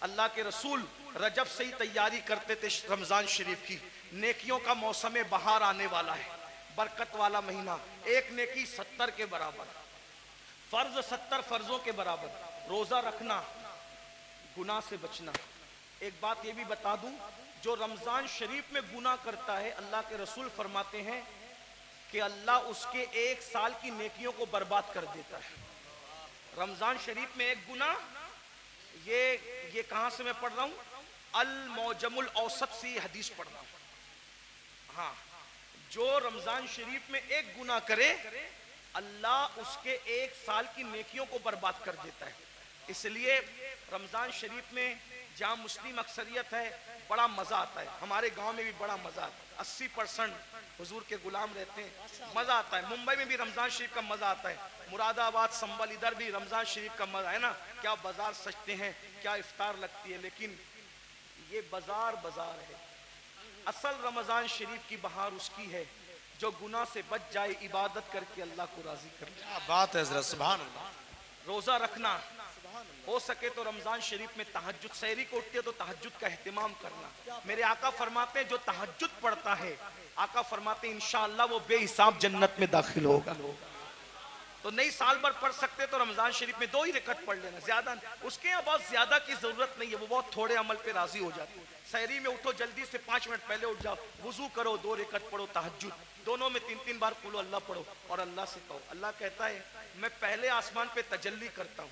अल्लाह के रसूल रजब से ही तैयारी करते थे रमजान शरीफ की। नेकियों का मौसम बहार आने वाला है, बरकत वाला महीना। एक नेकी 70 के बराबर, फर्ज 70 फर्जों के बराबर। रोजा रखना, गुनाह से बचना। एक बात ये भी बता दूं, जो रमजान शरीफ में गुनाह करता है, अल्लाह के रसूल फरमाते हैं कि अल्लाह उसके 1 साल की नेकियों को बर्बाद कर देता है। रमजान शरीफ में एक गुनाह, ये कहां से मैं पढ़ रहा हूं, अल मौजमुल औसत से हदीस पढ़ रहा हूं। हाँ, जो रमजान शरीफ में एक गुनाह करे, अल्लाह उसके 1 साल की नेकियों को बर्बाद कर देता है। इसलिए रमजान शरीफ में जहां मुस्लिम अक्सरियत है, बड़ा मजा आता है। हमारे गांव में भी बड़ा मजा आता है। 80% हुजूर के गुलाम रहते हैं, मजा आता है। मुंबई में भी रमजान शरीफ का मजा आता है, मुरादाबाद, संबल, इधर भी रमजान शरीफ का मजा है ना। क्या बाजार सजते हैं, क्या इफ्तार लगती है। लेकिन ये बाजार है। असल रमजान शरीफ की बहार उसकी है जो गुनाह से बच जाए, इबादत करके अल्लाह को राजी कर। क्या बात है हज़रत, सुभान अल्लाह। रोजा रखना, हो सके तो रमजान शरीफ में तहज्जुद, सहरी को उठती है तो तहज्जुद का एहतिमाम करना। मेरे आका फरमाते हैं जो तहज्जुद पढ़ता है, आका फरमाते हैं इंशाअल्लाह वो बेहिसाब जन्नत में दाखिल होगा। तो नहीं साल भर पढ़ सकते तो रमजान शरीफ में 2 ही रकत पढ़ लेना, ज्यादा उसके यहाँ बहुत ज्यादा की जरूरत नहीं है। वो बहुत थोड़े अमल पे राजी हो जाते हैं। सहरी में उठो, जल्दी से 5 मिनट पहले उठ जाओ, वुजू करो, 2 रकत पढ़ो तहज्जुद, दोनों में 3-3 बार कुल अल्लाह पढ़ो और अल्लाह से कहो। अल्लाह कहता है मैं पहले आसमान पे तजल्ली करता हूँ,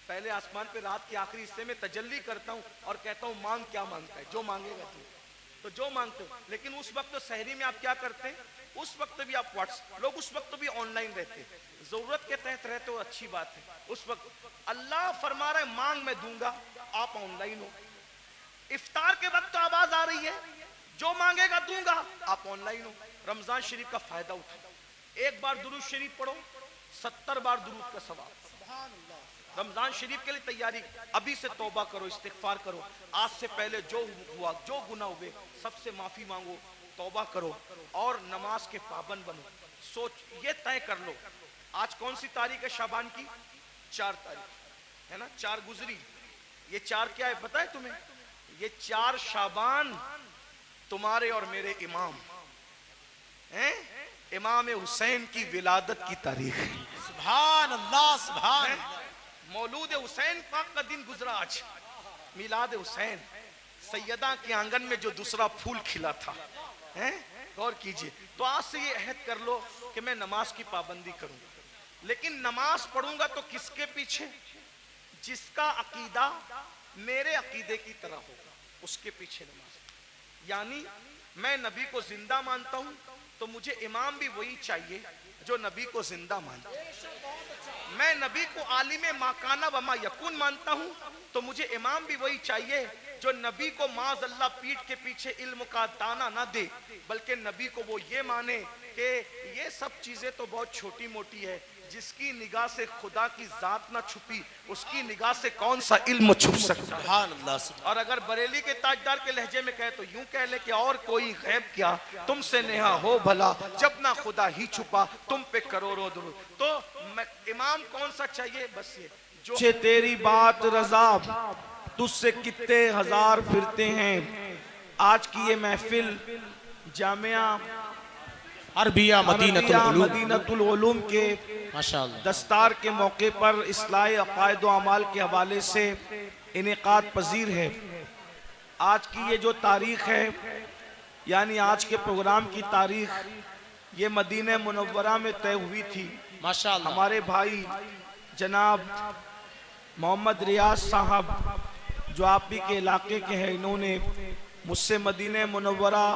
पहले आसमान पे रात के आखिरी हिस्से में तजल्ली करता हूँ और कहता हूँ मांग क्या मांगता है, जो मांगेगा तू, तो जो मांगते हो। लेकिन उस वक्त तो सहरी में आप क्या करते हैं, उस वक्त भी आप व्हाट्सएप, लोग उस वक्त भी ऑनलाइन रहते हैं, जरूरत के तहत रहते हो, अच्छी बात है। उस वक्त अल्लाह फरमा रहा है मांग मैं दूंगा, आप ऑनलाइन हो। इफ्तार के वक्त तो आवाज आ रही है जो मांगेगा दूंगा, आप ऑनलाइन हो। रमजान शरीफ का फायदा उठाओ। एक बार दुरूद शरीफ पढ़ो, 70 बार दुरूद का सवाब। रमजान शरीफ के लिए तैयारी, अभी से तौबा करो, इस्तिगफार करो। आज से पहले जो हुआ, जो गुनाह हुए, सबसे माफी मांगो, तौबा करो और नमाज के पाबंद बनो। सोच ये तय कर लो, आज कौन सी तारीख है शाबान की, 4 तारीख है ना, 4 गुजरी। ये 4 क्या है पता है तुम्हें, ये 4 शाबान तुम्हारे और मेरे इमाम हैं, इमाम हुसैन की विलादत की तारीख है। सुभान अल्लाह, सुभान अल्लाह। मौलूद हुसैन पाक का दिन गुजरा आज, मिलाद हुसैन, सैयदा के आंगन में जो दूसरा फूल खिला था, हैं, गौर कीजिए। तो आज से ये अहद कर लो कि मैं नमाज की पाबंदी करूंगा, लेकिन नमाज पढ़ूंगा तो किसके पीछे, जिसका अकीदा मेरे अकीदे की तरह होगा, उसके पीछे नमाज। यानी मैं नबी को जिंदा मानता हूं तो मुझे इमाम भी वही चाहिए जो नबी को जिंदा मानता है। मैं नबी को आलिमे माकाना व मा यकून मानता हूं तो मुझे इमाम भी वही चाहिए जो नबी को माज अल्लाह पीठ के पीछे इल्म का दाना ना दे, बल्कि नबी को वो ये माने कि ये सब चीजें तो बहुत छोटी मोटी है, जिसकी निगाह से खुदा की जात ना छुपी उसकी निगाह से कौन सा इल्म छुप सकता है। और अगर बरेली के ताजदार के लहजे में कहे तो यूं कह ले कि और कोई गैब क्या तुमसे नेहा हो भला, जब ना खुदा ही छुपा तुम पे करोड़ों दुरूद। तो इमाम कौन सा चाहिए, बस ये जो तेरी बात रजा तुझसे कितने हजार फिरते हैं। आज की ये महफिल जामिया अरबिया मदीनतुल उलूम के माशाअल्लाह दस्तार के मौके पर इस्लाही अकायद व अमाल के हवाले से इनेकाद पजीर है। आज की ये जो तारीख है, यानी आज के प्रोग्राम की तारीख, ये मदीने मुनव्वरा में तय हुई थी माशाअल्लाह। हमारे भाई जनाब मोहम्मद रियाज साहब जो आप ही के इलाके के हैं, इन्होंने मुझसे मदीने मुनव्वरा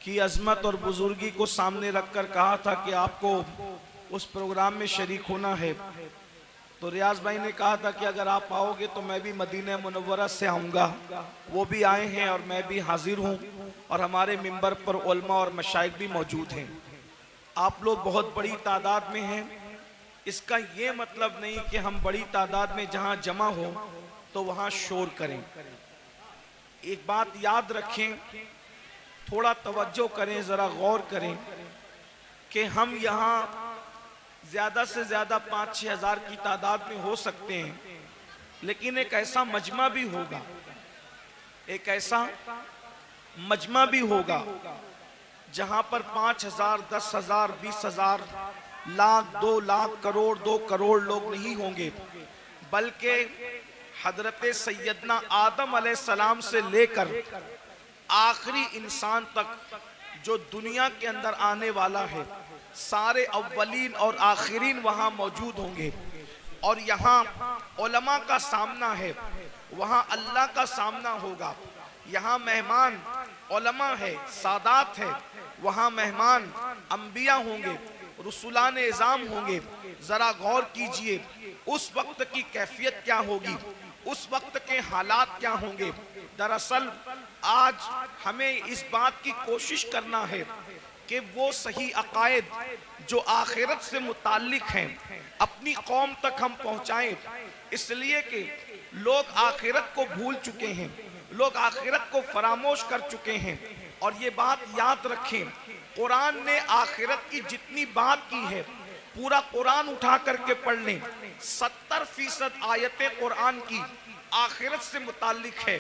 की अजमत और बुजुर्गी को सामने रखकर कहा था कि आपको उस प्रोग्राम में शरीक होना है। तो रियाज भाई ने कहा था कि अगर आप आओगे तो मैं भी मदीने मुनव्वरा से आऊँगा। वो भी आए हैं और मैं भी हाजिर हूँ, और हमारे मिंबर पर उलमा और मशाइख भी मौजूद हैं। आप लोग बहुत बड़ी तादाद में हैं। इसका ये मतलब नहीं कि हम बड़ी तादाद में जहाँ जमा हो तो वहाँ शोर करें। एक बात याद रखें, थोड़ा तवज्जो करें, ज़रा गौर करें कि हम यहाँ ज़्यादा से ज़्यादा 5-6 हज़ार की तादाद में हो सकते हैं, लेकिन एक ऐसा मजमा भी होगा, एक ऐसा मजमा भी होगा जहां पर 5,000, 10,000, 20,000, लाख, 2 लाख, करोड़, 2 करोड़ लोग नहीं होंगे, बल्कि हजरत सैयदना आदम अलैहिस्सलाम से लेकर आखिरी इंसान तक जो दुनिया के अंदर आने वाला है, सारे अव्वलीन और आखिरीन वहां मौजूद होंगे। और यहाँ उलमा का सामना है, वहां अल्लाह का सामना होगा। यहाँ मेहमान उलमा है, सादात है, वहां मेहमान अंबिया होंगे, रसूलान इज़ाम होंगे। जरा गौर कीजिए उस वक्त की कैफियत क्या होगी, उस वक्त के हालात क्या होंगे। दरअसल आज हमें इस बात की कोशिश करना है कि वो सही अकायद जो आखिरत से मुताल्लिक हैं अपनी कौम तक हम पहुंचाएं, इसलिए कि लोग आखिरत को भूल चुके हैं, लोग आखिरत को फरामोश कर चुके हैं। और ये बात याद रखें, कुरान ने आखिरत की जितनी बात की है, पूरा कुरान उठा करके पढ़ लें, 70% आयतें कुरान की आखिरत से मुताल्लिक है।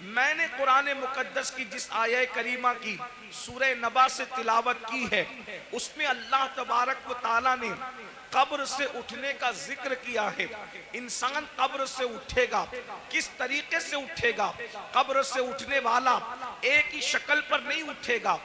मैंने कुरान मुकद्दस की जिस आया करीमा की सूरह नबा से तिलावत की है, उसमें अल्लाह तबारक व तआला ने कब्र से उठने का जिक्र किया है। इंसान कब्र से उठेगा, किस तरीके से उठेगा? कब्र से उठने वाला एक ही शक्ल पर नहीं उठेगा।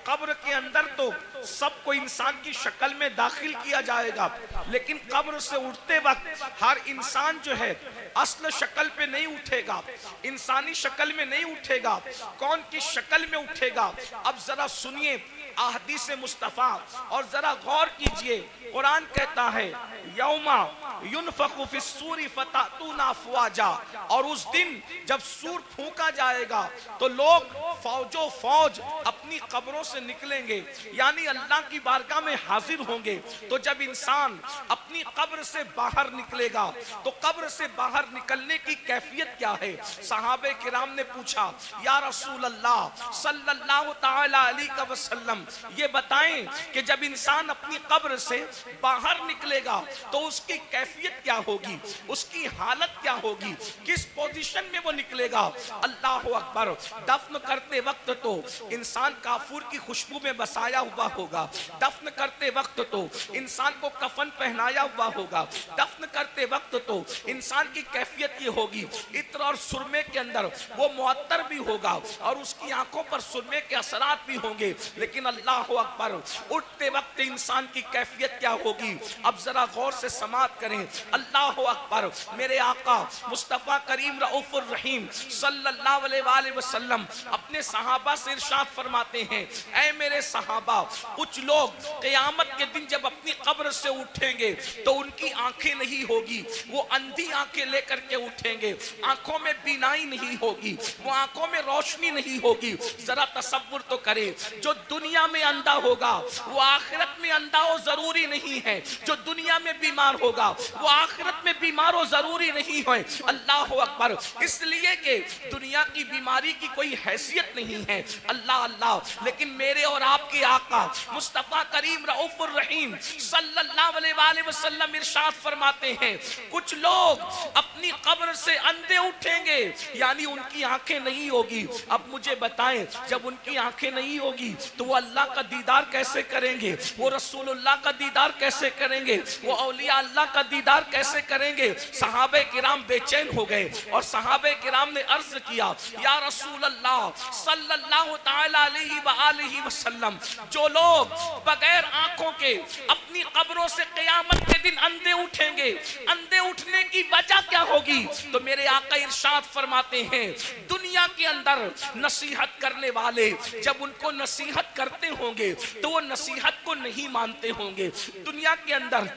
कब्र के अंदर तो सबको इंसान की शक्ल में दाखिल किया जाएगा, लेकिन कब्र से उठते वक्त हर इंसान जो है असल शक्ल पे नहीं उठेगा, इंसानी शक्ल में नहीं उठेगा। कौन किस शक्ल में उठेगा? अब जरा सुनिए अहदीस मुस्तफा और जरा गौर कीजिए। कुरान कहता है यौमा युनफखु फिस्सूरी फतातूना अफवाजा, और उस दिन जब सूर फूंका जाएगा तो लोग फौजो फौज अपनी कब्रों से निकलेंगे, यानी अल्लाह की बारगाह में हाजिर होंगे। तो जब इंसान अपनी कब्र से बाहर निकलेगा तो कब्र से बाहर निकलने की कैफियत क्या है? सहाबे किराम ने पूछा, या रसूल अल्लाह सल्लल्लाहु तआला अलैहि वसल्लम, ये बताएं कि जब इंसान अपनी कब्र से बाहर निकलेगा तो उसकी कैफियत क्या होगी, उसकी हालत क्या होगी, किस पोजीशन में वो निकलेगा? अल्लाह अकबर। दफन करते वक्त तो इंसान काफूर की खुशबू में बसाया हुआ होगा, दफन करते वक्त तो इंसान को कफन पहनाया हुआ होगा, दफन करते वक्त तो इंसान की कैफियत ये होगी, इत्र और सुरमे के अंदर वो मुअत्तर भी होगा और उसकी आंखों पर सुरमे के असरात भी होंगे। लेकिन अल्लाह अकबर, उठते वक्त इंसान की कैफियत क्या होगी? अब जरा गौर से समाअत करें। अल्लाह अकबर। मेरे आका मुस्तफा करीम रऊफुर रहीम सल्लल्लाहु अलैहि वसल्लम अपने सहाबा से इरशाद फरमाते हैं, ऐ मेरे सहाबा, कुछ लोग क़यामत के दिन जब अपनी कब्र से उठेंगे तो उनकी आंखें नहीं होगी, वो अंधी आंखें लेकर के उठेंगे, आंखों में बीनाई नहीं होगी, वो आंखों में रोशनी नहीं होगी। जरा तसव्वुर तो करें, जो दुनिया में अंधा होगा वो आखिरत में अंधा हो जरूरी नहीं है, जो दुनिया में बीमार होगा वो आखिरत में बीमार हो जरूरी नहीं है। अल्लाह अकबर। इसलिए कि दुनिया की बीमारी की कोई हैसियत नहीं है, अल्लाह अल्लाह। लेकिन मेरे और आपके आका मुस्तफा करीम रऊफुर रहीम सल्लल्लाहु अलैहि वसल्लम इरशाद फरमाते हैं, कुछ लोग अपनी कब्र से अंधे उठेंगे, यानी उनकी आंखें नहीं होगी। अब मुझे बताएं, जब उनकी आंखें नहीं होगी तो वो अल्लाह का दीदार कैसे करेंगे? वो रसूलुल्लाह का दीदार कैसे करेंगे? वो औलिया अल्लाह का दीदार कैसे करेंगे? सहाबे किराम बेचैन हो गए और सहाबे किराम ने अर्ज किया, या रसूल अल्लाह सल्लल्लाहु तआला अलैहि वसल्लम, जो लोग बगैर आंखों के अपनी कब्रों से क़यामत के दिन अंधे उठेंगे, अंधे उठने की वजह क्या होगी? तो मेरे आका इरशाद फरमाते हैं, दुनिया के अंदर नसीहत करने वाले जब उनको नसीहत करते होंगे तो वो नसीहत को नहीं मानते होंगे। दुनिया के अंदर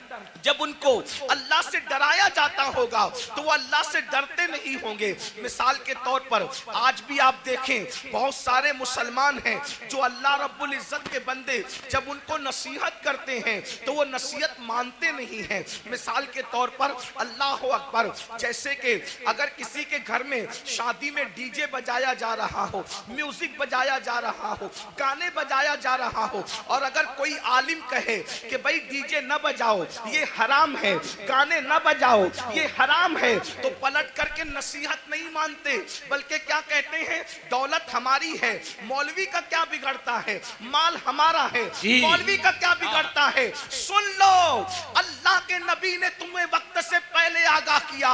जब उनको अल्लाह से डराया जाता होगा तो वो अल्लाह से डरते नहीं होंगे। मिसाल के तौर पर आज भी आप देखें, बहुत सारे मुसलमान हैं जो अल्लाह रब्बुल इज्जत के बंदे जब उनको नसीहत करते हैं तो तो वो नसीहत मानते नहीं हैं। मिसाल के तौर पर अल्लाह अकबर, जैसे कि अगर किसी के घर में शादी में डीजे बजाया जा रहा हो, म्यूजिक बजाया जा रहा हो, गाने बजाया जा रहा हो, और अगर कोई आलिम कहे कि भाई डीजे न बजाओ ये हराम है, गाने न बजाओ ये हराम है, तो पलट करके नसीहत नहीं मानते, बल्कि क्या कहते हैं, दौलत हमारी है, मौलवी का क्या बिगड़ता है, माल हमारा है, मौलवी का क्या बिगड़ता है। सुन लो, अल्लाह के नबी ने तुम्हें वक्त से पहले आगाह किया,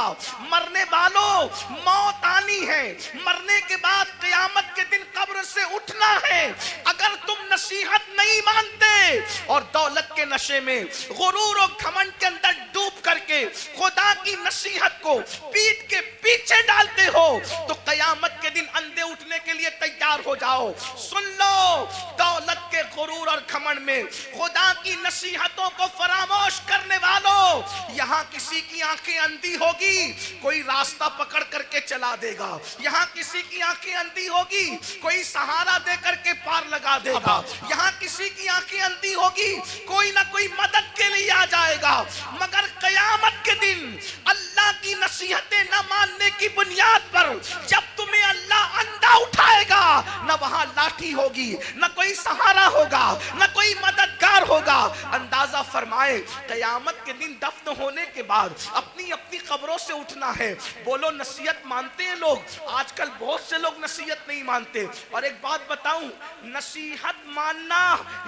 मरने वालों मौत आनी है, मरने के बाद क़यामत के दिन कब्र से उठना है। अगर तुम नसीहत नहीं मानते और दौलत के नशे में, गुरूर और घमंड के अंदर डूब करके खुदा की नसीहत को पीठ के पीछे डालते हो, तो क़यामत के दिन अंधे उठने के लिए तैयार हो जाओ। सुन लो, दौलत के गुरूर और घमंड में खुदा की नसीहतों को फरामोश करने वालों, यहाँ किसी की आंखें अंधी होगी, कोई रास्ता पकड़ करके चला देगा। यहाँ किसी की आंखें अंधी होगी, कोई सहारा दे करके पार लगा देगा। यहाँ किसी की आंखें अंधी होगी, कोई ना कोई मदद के लिए आ जाएगा। मगर क़यामत के दिन अल्लाह की नसीहतें न मानने की बुनियाद पर जब तुम्हें अल्लाह अंधा उठाएगा, न वहां लाठी होगी, न कोई सहारा होगा, न कोई मददगार होगा। अंदाजा फरमाए, क़यामत के दिन दफन होने के बाद अपनी अपनी कब्रों से उठना है। बोलो, नसीहत मानते हैं लोग? आजकल बहुत से लोग नसीहत नहीं मानते। और एक बात बताऊं, नसीहत मानना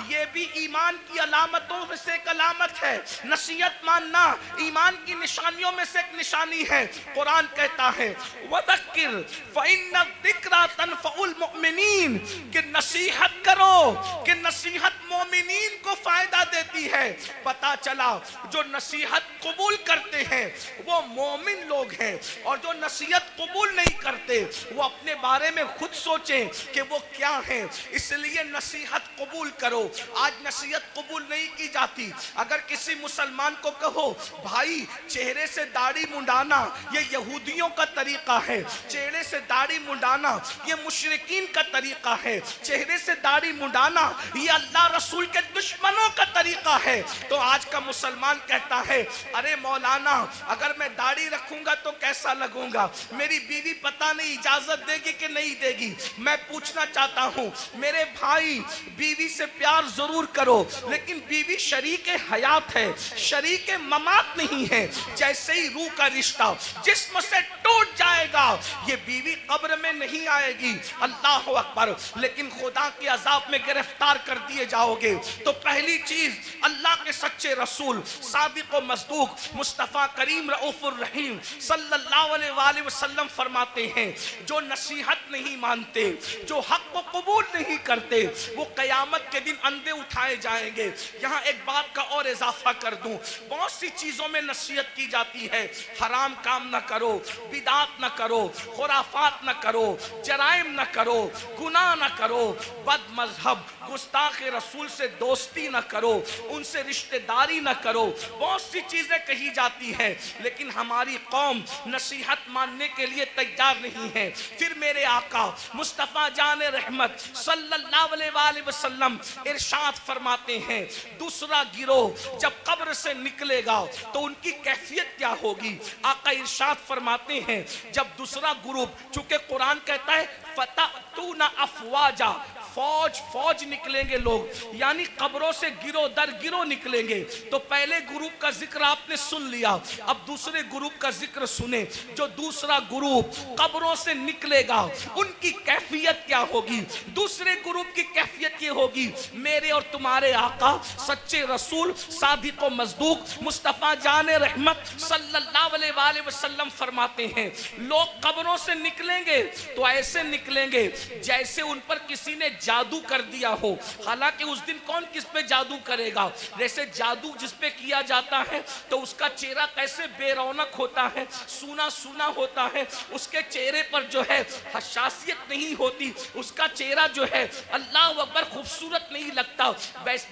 ये भी ईमान की अलामतों में से एक अलामत है। नसीहत मानना ईमान की निशानियों में से एक निशानी है। कुरान कहता है, वज़क्किर फ़इन्न ज़िक्रा तनफ़उल मुमिनीन, कि नसीहत करो, कि नसीहत मोमिनीन को फायदा देती है। पता चला जो नसीहत कबूल करते हैं वो मोमिन लोग हैं, और जो नसीहत कबूल नहीं करते वो अपने बारे में खुद सोचें कि वो क्या है। इसलिए नसीहत कबूल करो। आज नसीहत कबूल नहीं की जाती। अगर किसी मुसलमान को कहो, भाई चेहरे से दाढ़ी मुंडाना ये यहूदियों का तरीका है, चेहरे से दाढ़ी मुंडाना ये मुशरिकीन का तरीका है, चेहरे से दाढ़ी मुंडाना ये अल्लाह रसूल के दुश्मनों का तरीका है, तो आज का मुसलमान कहता है, अरे मौलाना अगर मैं दाढ़ी रखूंगा तो कैसा लगूंगा, मेरी बीवी पता नहीं इजाजत देगी कि नहीं देगी। मैं पूछना चाहता हूं, मेरे भाई, बीवी से प्यार जरूर करो, लेकिन बीवी शरीके हयात है, शरीके ममात नहीं है। जैसे ही रूह का रिश्ता जिस्म से टूट जाएगा, ये बीवी कब्र में नहीं आएगी। अल्लाह अकबर। लेकिन खुदा के अजाब में गिरफ्तार कर दिए जाओगे। तो पहली चीज, अल्लाह के सच्चे रसूल सादिक व मसदूक मुस्तफ़ा करीम रऊफुर रहीम सल्लल्लाहु अलैहि वसल्लम फरमाते हैं, जो नसीहत नहीं मानते, जो हक को कबूल नहीं करते, वो क़यामत के दिन अंधे उठाए जाएंगे। यहाँ एक बात का और इजाफा कर दूं, बहुत सी चीजों में नसीहत की जाती है। हराम काम न करो, बिदात न करो, खुराफात न करो, जराइम न करो, गुनाह न करो, बद मजहब गुस्ताख रसूल से दोस्ती न करो, उनसे रिश्तेदारी न करो। बहुत सी चीजें कही जाती हैं, लेकिन हमारी कौम नसीहत मानने के लिए तैयार नहीं है। फिर मेरे आका मुस्तफ़ा जान रहमत सल्लल्लाहु अलैहि वसल्लम इरशाद फरमाते हैं, दूसरा गिरोह जब कब्र से निकलेगा तो उनकी कैफियत क्या होगी। आका इरशाद फरमाते हैं, जब दूसरा ग्रुप, चूंकि कुरान कहता है फततूना अफवाजा, फौज फौज निकलेंगे लोग, यानी कब्रों से गिरो दर गिरो निकलेंगे। तो पहले ग्रुप का जिक्र आपने सुन लिया, अब दूसरे ग्रुप का जिक्र सुने। जो दूसरा ग्रुप कब्रों से निकलेगा उनकी कैफियत क्या होगी। दूसरे ग्रुप की कैफियत ये होगी, मेरे और तुम्हारे आका सच्चे रसूल सादिक व मसदूक मुस्तफ़ा जान रहमत सल्लल्लाहु अलैहि वसल्लम फरमाते हैं, लोग कब्रों से निकलेंगे तो ऐसे निकलेंगे जैसे उन पर किसी ने जादू कर दिया हो। हालांकि उस दिन कौन किस पे जादू करेगा। जैसे जादू जिस पे किया जाता है तो उसका चेहरा कैसे बेरौनक होता है, सूना सूना होता है, उसके चेहरे पर जो है हसासियत नहीं होती, उसका चेहरा जो है अल्लाह अकबर खूबसूरत नहीं लगता।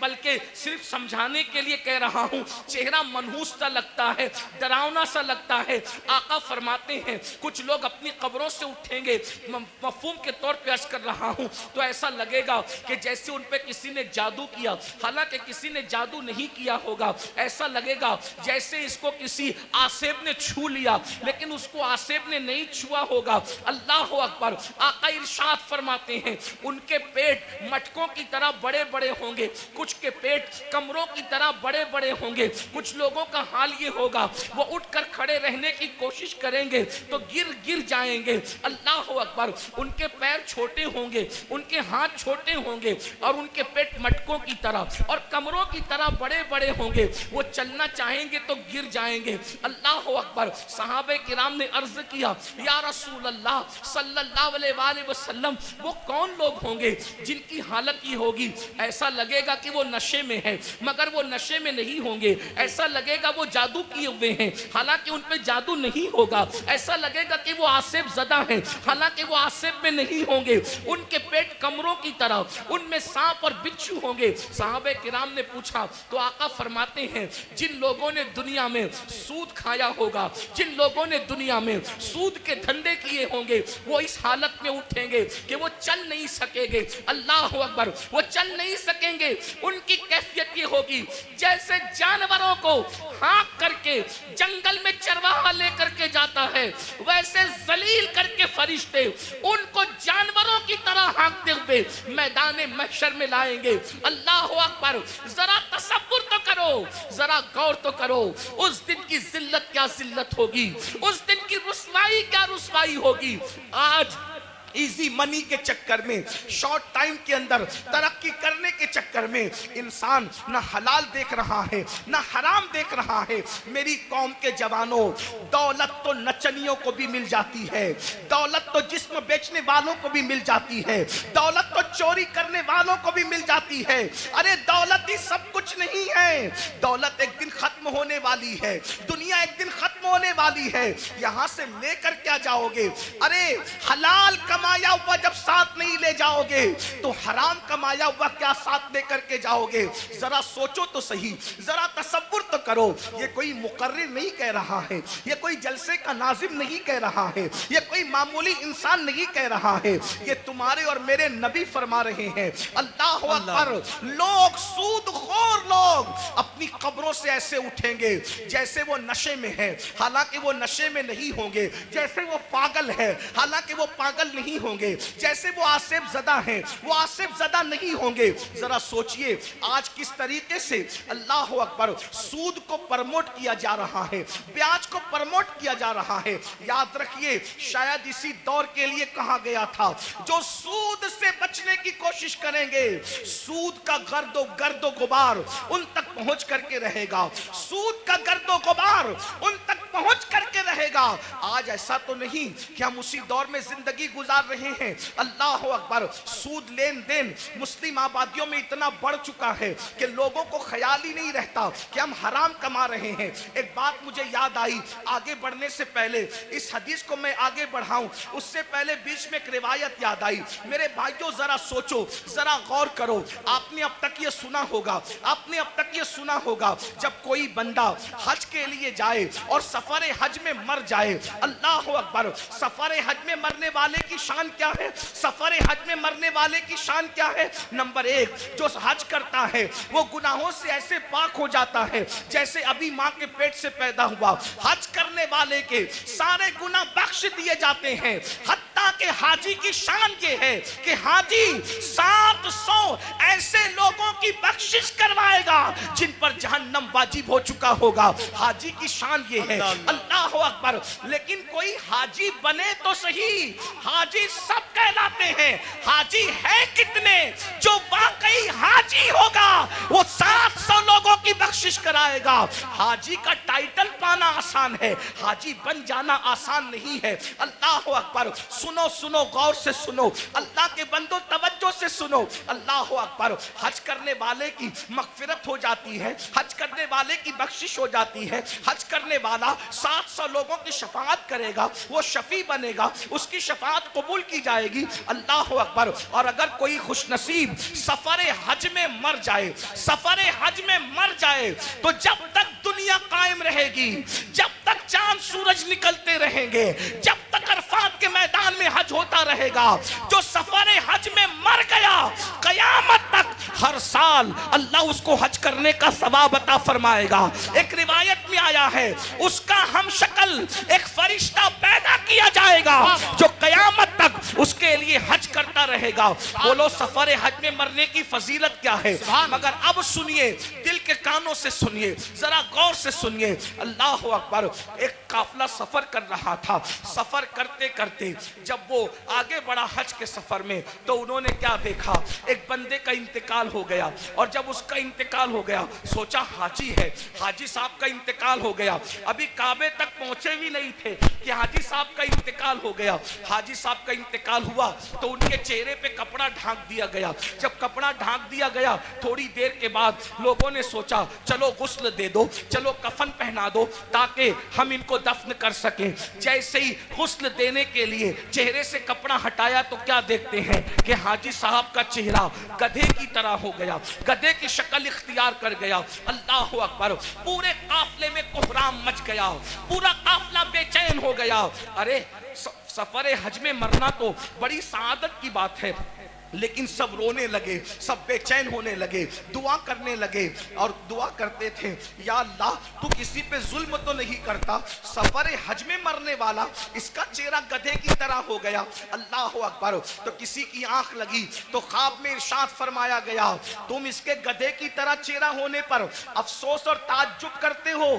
बल्कि सिर्फ समझाने के लिए कह रहा हूँ, चेहरा मनहूस सा लगता है, डरावना सा लगता है। आका फरमाते हैं, कुछ कुछ लोग अपनी कब्रों से उठेंगे, मफहूम के तौर पे अर्ज कर रहा हूं, तो ऐसा लगेगा कि जैसे उन पे किसी ने जादू किया, हालांकि किसी ने जादू नहीं किया होगा। ऐसा लगेगा जैसे इसको किसी आसेब ने छू लिया, लेकिन उसको आसेब ने नहीं छुआ होगा। अल्लाह अकबर। आका इरशाद फरमाते हैं उनके पेट मटकों की तरह बड़े बड़े होंगे, कुछ के पेट कमरों की तरह बड़े बड़े होंगे। कुछ लोगों का हाल ये होगा वो उठकर खड़े रहने की कोशिश करेंगे तो गिर जाएंगे। अल्लाह अकबर। उनके पैर छोटे होंगे, उनके हाथ छोटे होंगे और उनके पेट मटकों की तरह और कमरों की तरह बड़े बड़े होंगे। वो चलना चाहेंगे तो गिर जाएंगे। अल्लाह अकबर। सहाबे किराम ने अर्ज किया या रसूल अल्लाह सल्लल्लाहु अलैहि वसल्लम, वो कौन लोग होंगे जिनकी हालत ये होगी? ऐसा लगेगा कि वो नशे में है, मगर वो नशे में नहीं होंगे। ऐसा लगेगा वो जादू किए हुए हैं, हालांकि उन पे जादू नहीं होगा। ऐसा लगेगा कि वो आसिफ ज़दा हैं, हालांकि वो आसिफ में नहीं होंगे। उनके पेट कमरों की तरह, उनमें सांप और बिच्छू होंगे। साहबे किराम ने पूछा तो आका फरमाते हैं जिन लोगों ने दुनिया में सूद खाया होगा, जिन लोगों ने दुनिया में सूद के धंधे किए होंगे, वो इस हालत में उठेंगे कि वो चल नहीं सकेंगे। अल्लाह अकबर। वो चल नहीं सकेंगे। उनकी कैफियत ये होगी जैसे जानवरों को हाँक करके जंगल में चरवाहा लेकर के जाता है, वैसे जलील करके फरिश्ते उनको जानवरों की तरह हाँकते हुए मैदान महशर में लाएंगे। अल्लाह अकबर। जरा तसव्वुर तो करो, जरा गौर तो करो, उस दिन की जिल्लत क्या जिल्लत होगी, उस दिन की रुसवाई क्या रुसवाई होगी। आज इजी मनी के चक्कर में, शॉर्ट टाइम के अंदर तरक्की करने के चक्कर में इंसान ना हलाल देख रहा है ना हराम देख रहा है। मेरी कौम के जवानों, दौलत तो नचनियों को भी मिल जाती है, दौलत तो जिस्म बेचने वालों को भी मिल जाती है, दौलत तो चोरी करने वालों को भी मिल जाती है। अरे दौलत ही सब कुछ नहीं है, दौलत एक दिन खत्म होने वाली है, दुनिया एक दिन खत्म होने वाली है। यहां से लेकर क्या जाओगे? अरे हलाल कमाया हुआ जब साथ नहीं ले जाओगे तो हराम कमाया हुआ क्या साथ लेकर के जाओगे? जरा सोचो तो सही, जरा तसव्वुर तो करो। ये कोई मुकर्रिर नहीं कह रहा है, ये कोई जलसे का नाजिम नहीं कह रहा है, ये कोई मामूली इंसान नहीं कह रहा है, ये तुम्हारे और मेरे नबी फरमा रहे हैं। अल्लाह अकबर। लोग, सूदखोर लोग अपनी कब्रों से ऐसे उठेंगे जैसे वो नशे में है, हालांकि वो नशे में नहीं होंगे। जैसे वो पागल है, हालांकि वो पागल नहीं होंगे। जैसे वो आसिफ ज़दा हैं, वो आसिफ ज़दा नहीं होंगे। जरा सोचिए आज किस तरीके से अल्लाह अकबर सूद को प्रमोट किया जा रहा है, ब्याज को प्रमोट किया जा रहा है। याद रखिए शायद इसी दौर के लिए कहा गया था जो सूद से बचने की कोशिश करेंगे, सूद का गर्दो गुबार उन तक पहुंच करके रहेगा, सूद का गर्दो गुबार उन तक पहुंच करके रहेगा। आज ऐसा तो नहीं कि हम उसी दौर में जिंदगी गुजार रहे हैं। अल्लाह अकबर। सूद लेन देन मुस्लिम आबादियों में इतना बढ़ चुका है कि लोगों को ख्याल ही नहीं रहता कि हम हराम कमा रहे हैं। एक बात मुझे याद आई, आगे बढ़ने से पहले इस हदीस को मैं आगे बढ़ाऊं उससे पहले बीच में एक रिवायत याद आई। मेरे भाइयों जरा सोचो, जरा गौर करो। आपने अब तक ये सुना होगा, आपने अब तक ये सुना होगा जब कोई बंदा हज के लिए जाए और सफर हज में मर जाए। अल्लाह अकबर। सफर हज में मरने वाले की शान क्या है? सफर हज में मरने वाले की शान क्या है? नंबर एक, जो हज करता है वो गुनाहों से ऐसे पाक हो जाता है जैसे अभी माँ के पेट से पैदा हुआ। हज करने वाले के सारे गुनाह बख्श दिए जाते हैं। हत्ता के हाजी की शान ये है कि हाजी 700 ऐसे लोगों की बख्शिश करवाएगा जिन पर जहन्नम वाजिब हो चुका होगा। हाजी की शान ये है। अल्लाह अकबर। लेकिन कोई हाजी बने तो सही, हाजी सब कहलाते हैं। हाजी है कितने? जो वाकई हाजी होगा वो 700 लोगों की बख्शिश कराएगा। हाजी का टाइटल पाना आसान है, हाजी बन जाना आसान नहीं है। अल्लाह अकबर। सुनो सुनो, गौर से सुनो, अल्लाह के बंदो तवज्जो से सुनो। अल्लाह अकबर। हज करने वाले की मगफिरत हो जाती है, हज करने वाले की बख्शिश हो जाती है। हज करने वाला 700 लोगों की शफाअत करेगा, वो शफी बनेगा, उसकी शफाअत कबूल की जाएगी। अल्लाह अकबर। और अगर कोई खुशनसीब सफर हज में मर जाए, सफर हज में मर जाए तो जब तक दुनिया कायम रहेगी, जब तक चांद सूरज निकलते रहेंगे, जब तक हज होता रहेगा। जो सफर हज में मर गया कयामत तक हर साल अल्लाह उसको हज करने का सवाब अता फरमाएगा। एक रिवायत में आया है उसका हम शक्ल एक फरिश्ता पैदा किया जाएगा जो कयामत तक उसके लिए हज करता रहेगा। बोलो सफर हज में मरने की फजीलत क्या है। मगर अब सुनिए, दिल के कानों से सुनिए, जरा गौर से सुनिए। अल्लाह अकबर। एक काफिला सफर कर रहा था। सफर करते करते जब वो आगे बढ़ा हज के सफर में तो उन्होंने क्या देखा, एक बंदे का इंतकाल हो गया। और जब उसका इंतकाल हो गया सोचा हाजी है, हाजी साहब का इंतकाल हो गया। अभी काबे तक पहुंचे भी नहीं थे कि हाजी साहब का इंतकाल हो गया। हाजी साहब का इंतकाल हुआ तो उनके चेहरे पे कपड़ा ढांक दिया गया। जब कपड़ा ढांक दिया गया थोड़ी देर के बाद लोगों ने सोचा चलो गुस्ल दे दो, चलो कफन पहना दो ताकि हम इनको दफन कर सकें। जैसे ही गुस्ल देने के लिए चेहरे से कपड़ा हटाया तो क्या देखते हैं कि हाजी साहब का चेहरा गधे की तरह हो गया, गधे की शक्ल इख्तियार कर गया। अल्लाह अकबर। पूरे काफले में कोहराम मच गया, पूरा काफला बेचैन हो गया। अरे सफर हज में मरना तो बड़ी सआदत की बात है, लेकिन सब रोने लगे, सब बेचैन होने लगे, दुआ करने लगे और दुआ करते थे या अल्लाह तू किसी पे जुल्म तो नहीं करता, सफर हज में मरने वाला इसका चेहरा गधे की तरह हो गया। अल्लाह अकबर। तो किसी की आंख लगी तो ख्वाब में इरशाद फरमाया गया तुम इसके गधे की तरह चेहरा होने पर अफसोस और ताज्जुब करते हो,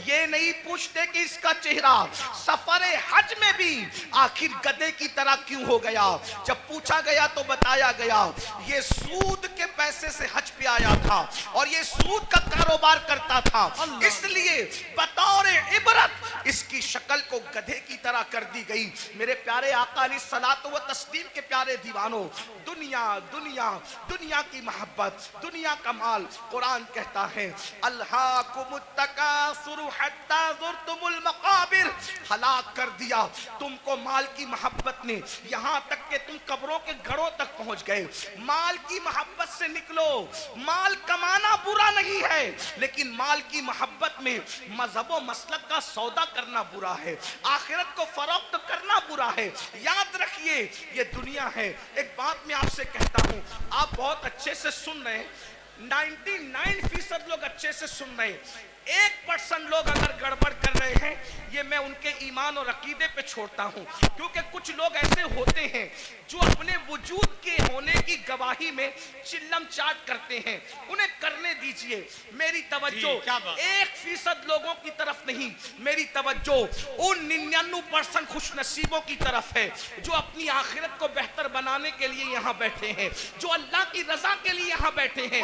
ये नहीं पूछते कि इसका चेहरा सफर हज में भी आखिर गधे की तरह क्यों हो गया। जब पूछा गया तो बताया गया ये सूद के पैसे से हज पे आया था और ये सूद का कारोबार करता था, इसलिए बतौर इबरत इसकी शक्ल को गधे की तरह कर दी गई। मेरे प्यारे आका अलैहिस्सलातु व तस्लीम के प्यारे दीवानों, दुनिया दुनिया दुनिया की मोहब्बत, दुनिया का माल, कुरान कहता है अल्हाकुमुत तकासुरु हत्ता ज़ुरतुमुल मकाबिर, हलाक कर दिया तुमको माल की मोहब्बत ने, यहां तक कि तुम कब्रों के घरों तक पहुंच गए। माल की मोहब्बत से निकलो। माल कमाना बुरा नहीं है, लेकिन माल की मोहब्बत में मजहब व मसलक का सौदा करना बुरा है, आखिरत को फरोख्त करना बुरा है। याद रखिए ये दुनिया है। एक बात मैं आपसे कहता हूं, आप बहुत अच्छे से सुन रहे हैं, 99% लोग अच्छे से सुन रहे हैं, 1% लोग अगर गड़बड़ कर रहे हैं ये मैं उनके ईमान और अकीदे पे छोड़ता हूं, क्योंकि कुछ लोग ऐसे होते हैं जो अपने वजूद के होने की गवाही में चिल्लम चाट करते हैं, उन्हें करने दीजिए। मेरी तवज्जो 1% लोगों की तरफ नहीं, मेरी तवज्जो उन 99% खुशनसीबों की तरफ है जो अपनी आखिरत को बेहतर बनाने के लिए यहाँ बैठे हैं, जो अल्लाह की रजा के लिए यहाँ बैठे हैं।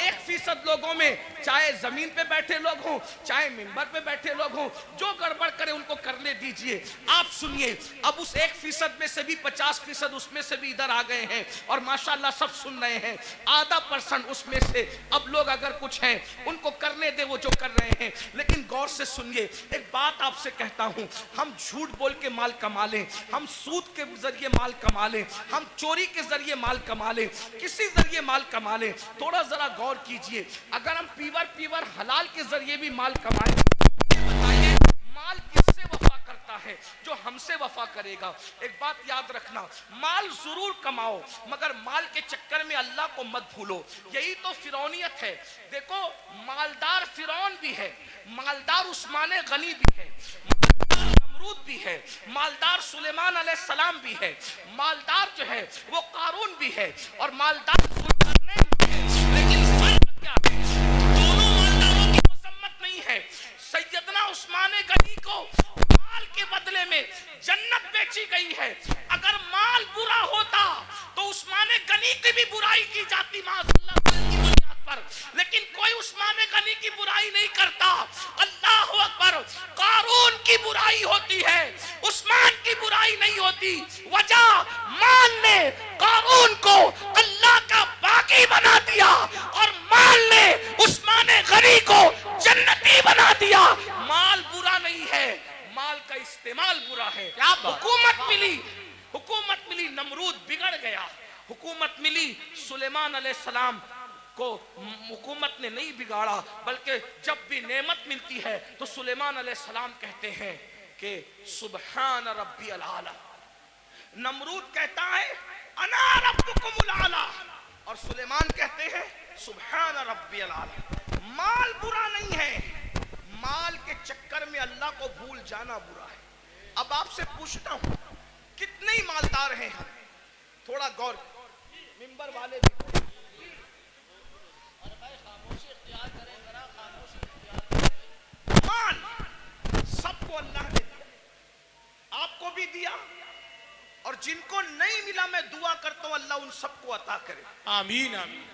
1% लोगों में चाहे जमीन पे बैठे लोग हों, चाहे मिंबर पे बैठे लोग हों, जो गड़बड़ करे उनको करने दीजिए। आप सुनिए, अब उस 1% में से भी 50% उसमें से भी इधर आ गए हैं और माशाल्लाह सब सुन रहे हैं। आधा % उसमें से अब लोग अगर कुछ हैं उनको करने दे वो जो कर रहे हैं, लेकिन गौर से सुनिए। एक बात आपसे कहता हूं, हम झूठ बोल के माल कमा लें, हम सूद के जरिए माल कमा लें, हम चोरी के जरिए माल कमा लें, किसी जरिए माल कमा लें, थोड़ा जरा गौर कीजिए। अगर हम पीवर हलाल के जरिए भी माल कमाएं, बताइए माल किससे वफा करता है? जो हमसे वफा करेगा। एक बात याद रखना, माल जरूर कमाओ मगर माल के चक्कर में अल्लाह को मत भूलो। यही तो फिरौनियत है। देखो मालदार फिरौन भी है, मालदार उस्मान गनी भी है, नमरूद भी है, मालदार सुलेमान अलैहिस्सलाम भी है, मालदार जो है वो कारून भी है और मालदार जुल्करनैन भी है। लेकिन फर्क क्या है? दोनों मालदारों की मजम्मत नहीं है। सैयदना उस्मान गनी को माल के बदले में जन्नत बेची गई है। अगर माल बुरा होता तो उस्मान गनी की भी बुराई की जाती माज़अल्लाह की बुनियाद पर, लेकिन कोई उस्मान गनी की बुराई नहीं करता। अल्लाह अकबर। कारून की बुराई होती है, उस्मान की बुराई नहीं होती। वजह माल ने कारून को अल्लाह का बागी बना दिया और माल ने उस्मान गनी को जन्नती बना दिया। माल बुरा नहीं है, माल का इस्तेमाल बुरा है। हुकूमत मिली नमरूद बिगड़ गया, हुकूमत मिली सुलेमान अलैहिस्सलाम को हुकूमत ने नहीं बिगाड़ा, बल्कि जब भी नेमत मिलती है तो सुलेमान अलैहिस्सलाम कहते हैं कि सुबहान रब्बियल आला, नमरूद कहता है अना रब्बुकुमुल आला, और सुलेमान कहते हैं सुब्हान रब्बियल आला। माल बुरा नहीं है, माल के चक्कर में अल्लाह को भूल जाना बुरा है। अब आपसे पूछता हूं कितने ही मालदार हैं हम, थोड़ा गौर, मिंबर वाले भी माल सबको अल्लाह ने दिया, आपको भी दिया, और जिनको नहीं मिला मैं दुआ करता हूं अल्लाह उन सबको अता करे, आमीन आमीन।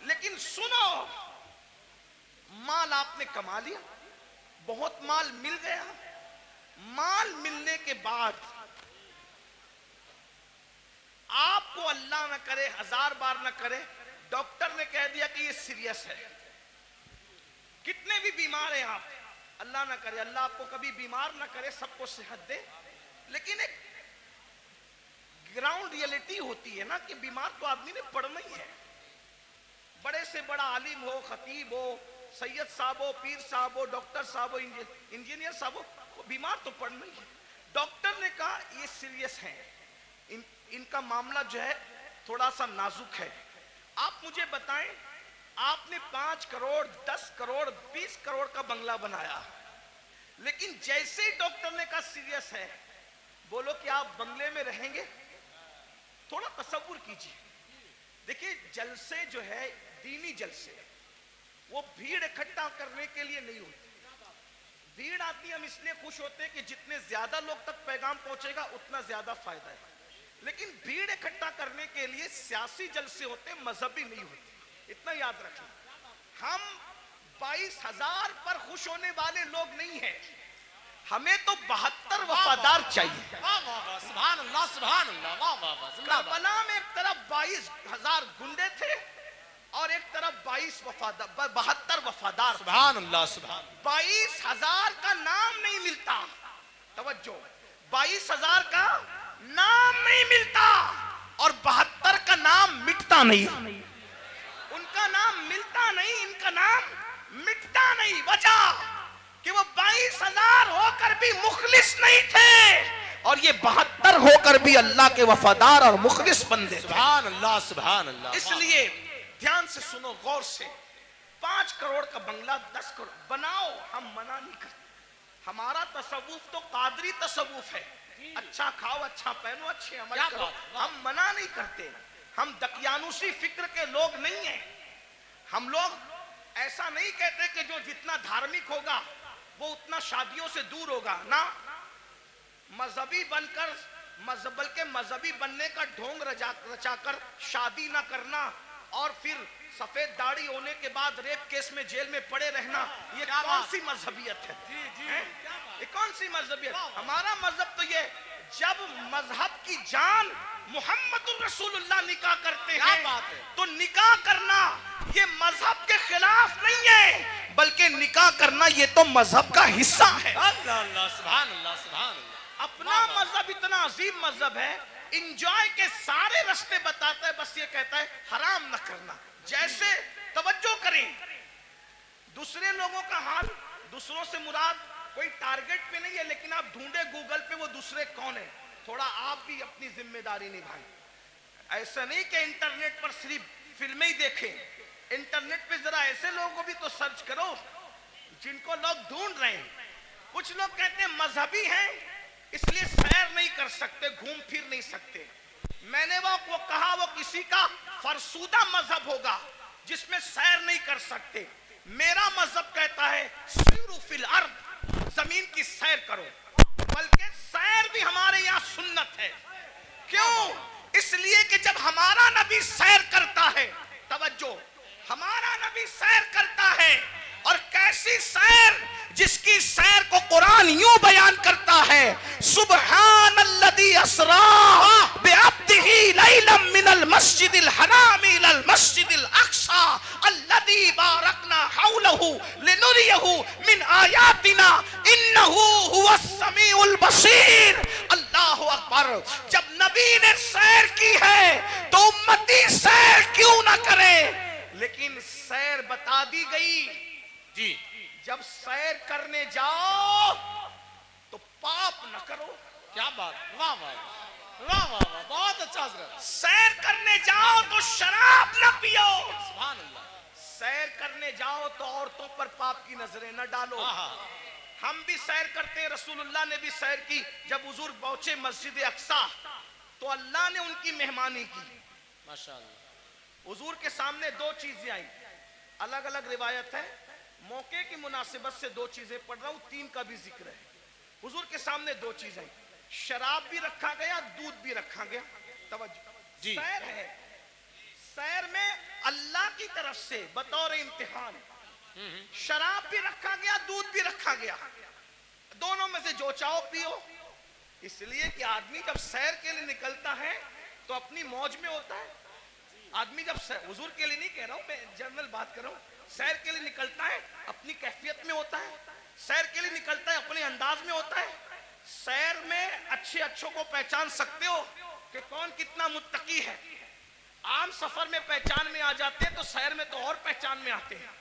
लेकिन सुनो, माल आपने कमा लिया, बहुत माल मिल गया, माल मिलने के बाद आपको अल्लाह न करे, 1000 बार न करे, डॉक्टर ने कह दिया कि ये सीरियस है। कितने भी बीमार हैं आप, अल्लाह ना करे, अल्लाह आपको कभी बीमार ना करे, सबको सेहत दे, लेकिन एक ग्राउंड रियलिटी होती है ना कि बीमार तो आदमी ने पड़ना ही है। बड़े से बड़ा आलिम हो, खतीब हो, सैयद साहब हो, पीर साहब हो, डॉक्टर साहब हो, इंजीनियर साहब हो, वो बीमार तो पड़ना ही है। डॉक्टर ने कहा ये सीरियस है, इनका मामला जो है थोड़ा सा नाजुक है। आप मुझे बताएं, आपने 5 करोड़ 10 करोड़ 20 करोड़ का बंगला बनाया, लेकिन जैसे ही डॉक्टर ने कहा सीरियस है, बोलो कि आप बंगले में रहेंगे? थोड़ा तसव्वुर कीजिए। देखिए जलसे जो है, दीनी जलसे, वो भीड़ इकट्ठा करने के लिए नहीं होती। भीड़ आती हम इसलिए खुश होते हैं कि जितने ज्यादा लोग तक पैगाम पहुंचेगा उतना ज्यादा फायदा है, लेकिन भीड़ इकट्ठा करने के लिए सियासी जलसे होते, मजहबी नहीं होते, इतना याद रखें। हम 22,000 पर खुश होने वाले लोग नहीं हैं, हमें तो 72 वफादार चाहिए। सुभान अल्लाह सुभान अल्लाह, वाह वाह वाह। करबला में एक तरफ 22,000 गुंडे थे और एक तरफ 72 वफादार। सुभान अल्लाह सुभान। 22,000 का नाम नहीं मिलता, तवज्जो, 22,000 का नाम नहीं मिलता और 72 का नाम मिटता नहीं। उनका नाम मिलता नहीं, इनका नाम मिटता नहीं। वजह कि वो 22,000 होकर भी मुखलिस नहीं थे और ये 72 होकर भी अल्लाह के वफादार और मुखलिस बंदे। सुभान अल्लाह सुभान अल्लाह। इसलिए ध्यान से सुनो, गौर से, 5 करोड़ का बंगला 10 करोड़ बनाओ, हम मना नहीं करते। हमारा तसव्वुफ तो कादरी तसव्वुफ है, अच्छा खाओ, अच्छा पहनो, अच्छे अमल करो, हम मना नहीं करते। हम दकियानुसी फिक्र के लोग नहीं हैं। हम लोग ऐसा नहीं कहते कि जो जितना धार्मिक होगा वो उतना शादियों से दूर होगा ना। मजहबी बनकर, बल्कि मजहबी बनने का ढोंग रचाकर शादी ना करना और फिर सफेद दाढ़ी होने के बाद रेप केस में जेल में पड़े रहना, ये कौन सी मजहबियत है? ये कौन सी मजहबियत? हमारा मजहब तो ये, जब मजहब की जान मुहम्मदुर रसूलुल्लाह निकाह करते हैं तो निकाह करना ये मजहब के खिलाफ नहीं है, बल्कि निकाह करना ये तो मजहब का हिस्सा है। अल्लाह अल्लाह सुभान अल्लाह सुभान अल्लाह। अपना मजहब इतना अजीम मजहब है, इंजॉय के सारे रास्ते बताता है, बस ये कहता है हराम न करना। जैसे तवज्जो करें, दूसरे लोगों का हाल, दूसरों से मुराद कोई टारगेट पे नहीं है, लेकिन आप ढूंढे गूगल पे वो दूसरे कौन है, थोड़ा आप भी अपनी जिम्मेदारी निभाएं। ऐसा नहीं कि इंटरनेट पर सिर्फ फिल्में ही देखें, इंटरनेट पे जरा ऐसे लोगों को भी तो सर्च करो जिनको लोग ढूंढ रहे हैं। कुछ लोग कहते हैं मजहबी हैं इसलिए सैर नहीं कर सकते, घूम फिर नहीं सकते। मैंने वो कहा वो किसी का फरसूदा मजहब होगा जिसमें सैर नहीं कर सकते। मेरा मजहब कहता है सीरू फिल अर्द, जमीन की सैर करो, बल्कि सैर भी हमारे यहाँ सुन्नत है। क्यों? इसलिए कि जब हमारा नबी सैर करता है, तवज्जो, हमारा नबी सैर करता है, और कैसी सैर, जिसकी सैर को कुरान यूं बयान करता है, सुब्हानल्लज़ी अस्रा बिअब्दिही लैलन मिनल मस्जिदिल हराम इलल मस्जिदिल अक्सा अल्लज़ी बारकना हौलहू लिनुरियहू मिन आयातिना इन्नहू हुवस समीउल बसीर। अल्लाहु अकबर। जब नबी ने सैर की है तो उम्मती सैर क्यों ना करे? लेकिन सैर बता दी गई जी। जब सैर करने जाओ तो पाप न करो। क्या बात, वाह वाह। वाह वाह वाह, बहुत अच्छा हजरत। सैर करने जाओ तो शराब न पियो, सुभान अल्लाह। सैर करने जाओ तो औरतों पर पाप की नजरें न डालो। आहा, हम भी सैर करते हैं, रसूलुल्लाह ने भी सैर की। जब हुजूर पहुंचे मस्जिद अक्सा तो अल्लाह ने उनकी मेहमानी की। माशाअल्लाह। हुजूर के सामने दो चीजें आई, अलग अलग रिवायत है, मौके की मुनासिबत से दो चीजें पढ़ रहा हूं, तीन का भी जिक्र है। हुजूर के सामने दो चीजें आई, शराब भी रखा गया, दूध भी रखा गया। तवज्जो जी। सैर है, सैर में अल्लाह की तरफ से बतौर इम्तिहान शराब भी रखा गया, दूध भी रखा गया। दोनों में से जो चाहो पियो, इसलिए कि आदमी जब सैर के लिए निकलता है तो अपनी मौज में होता है। आदमी जब हुजूर के लिए नहीं कह रहा हूं, मैं जनरल बात कर रहा हूं, सैर के लिए निकलता है अपनी कैफियत में होता है, सैर के लिए निकलता है अपने अंदाज में होता है। सैर में अच्छे अच्छों को पहचान सकते हो कि कौन कितना मुत्तकी है। आम सफर में पहचान में आ जाते हैं तो सैर में तो और पहचान में आते हैं।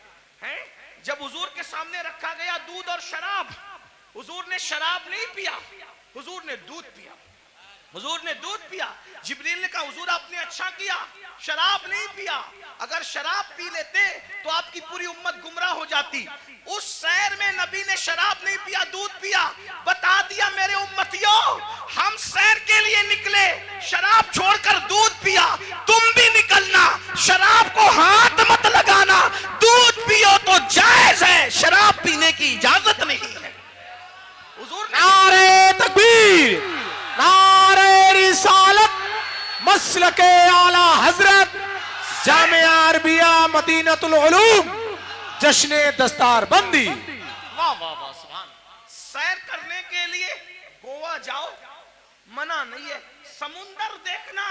जब हुजूर के सामने रखा गया दूध और शराब, हुजूर ने शराब नहीं पिया, हुजूर ने दूध पिया। हुजूर ने दूध पिया। जिब्रील ने कहा हुजूर आपने अच्छा किया, शराब नहीं पिया। अगर शराब पी लेते तो आपकी पूरी उम्मत गुमराह हो जाती। उस सैर में नबी ने शराब नहीं पिया, दूध पिया। बता दिया मेरे उम्मतियों, हम सैर के लिए निकले, शराब छोड़कर दूध पिया। तुम भी निकलना, शराब को हाथ मत लगाना, दूध पियो तो जायज है, शराब पीने की इजाजत नहीं है। हुजूर ने नारे तकबीर, नारे रिसालत, मसलके आला हजरत, जामिया अरबिया मदीनतुल उलूम, जश्ने दस्तार बंदी। वाह वाह वाह, सुभान। सैर करने के लिए गोवा जाओ, मना नहीं है। समुंदर देखना,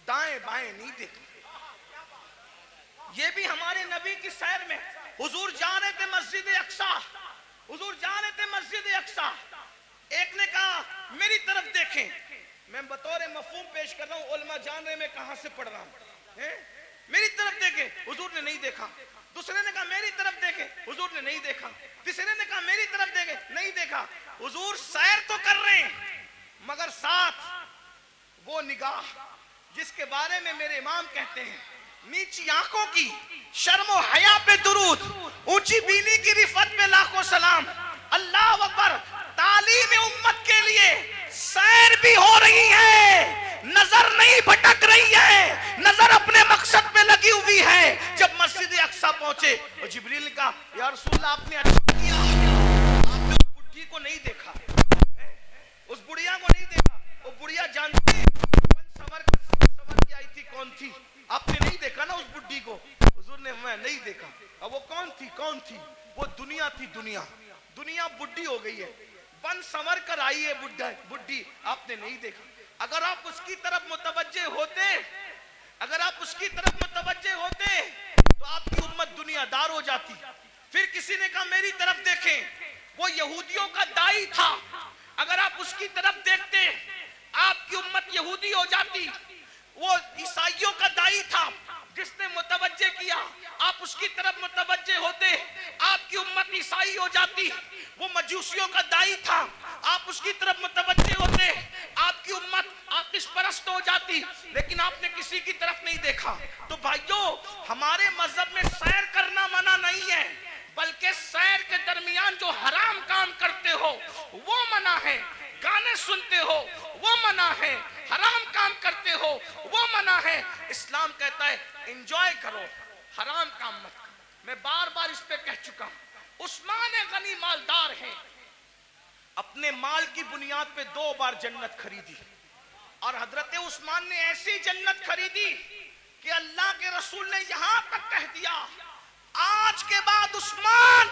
दाएं बाएं नहीं देखना। ये भी हमारे नबी की सैर में। हुजूर जा रहे थे मस्जिद अक्सा, हुजूर जा रहे थे मस्जिद अक्सा। एक ने कहा मेरी तरफ देखें, मैं बतौर मफहूम पेश कर रहा हूं, उलमा जान रहे मैं कहां से पढ़ रहा हूं। मेरी तरफ देखें, हुजूर ने नहीं देखा। दूसरे ने कहा मेरी तरफ देखें, हुजूर ने नहीं देखा। तीसरे ने कहा मेरी तरफ देखें, नहीं देखा। हुजूर सैर तो कर रहे हैं मगर साथ वो निगाह जिसके बारे में मेरे इमाम कहते हैं, नीची आंखों की शर्म और हया पे दुरूद, ऊंची बीनी की रिफत पे लाखों सलाम। अल्लाह अकबर। तालीम उम्मत के लिए सैर भी हो रही है, नजर नहीं भटक रही है, नजर अपने मकसद पे लगी हुई है। जब मस्जिद अक्सा पहुंचे और जिब्रील ने कहा या रसूलल्लाह आपने अच्छा किया, आपने उस बुढ़ी को नहीं देखा, उस बुढ़िया को नहीं देखा। वो बुढ़िया जानती है सवर के आई थी, कौन थी, आपने नहीं देखा ना उस बुढ़ी को। हुजूर ने मैं नहीं देखा। अब वो कौन थी, कौन थी? वो दुनिया थी। दुनिया दुनिया बुढ़ी हो गई है, बन संवर कर आई है बुढ़ी, आपने नहीं देखा। अगर आप उसकी तरफ मुतवज्जे होते, अगर आप उसकी तरफ मुतवज्जे होते तो आपकी उम्मत दुनियादार हो जाती। फिर किसी ने कहा मेरी तरफ देखें, वो यहूदियों का दाई था, अगर आप उसकी तरफ देखते आपकी उम्मत यहूदी हो जाती। वो ईसाइयों का दाई था, जिसने मुतवज्जे किया, आप उसकी तरफ मुतवज्जे होते आपकी उम्मत ईसाई हो जाती। वो मजूसियों का दाई था, आप उसकी तरफ मुतवज्जे होते आपकी उम्मत आतिश परस्त हो जाती। लेकिन आपने किसी की तरफ नहीं देखा। तो भाइयों, हमारे मजहब में सैर करना मना नहीं है, बल्कि सैर के दरमियान जो हराम काम करते हो वो मना है। गाने सुनते हो वो मना है, हराम काम करते हो वो मना है। इस्लाम कहता है एंजॉय करो, हराम काम मत करो। मैं बार बार इस पे कह चुका हूं। उस्मान गनी मालदार हैं, अपने माल की बुनियाद पे 2 बार जन्नत खरीदी, और हजरत उस्मान ने ऐसी जन्नत खरीदी कि अल्लाह के रसूल ने यहां तक कह दिया आज के बाद उस्मान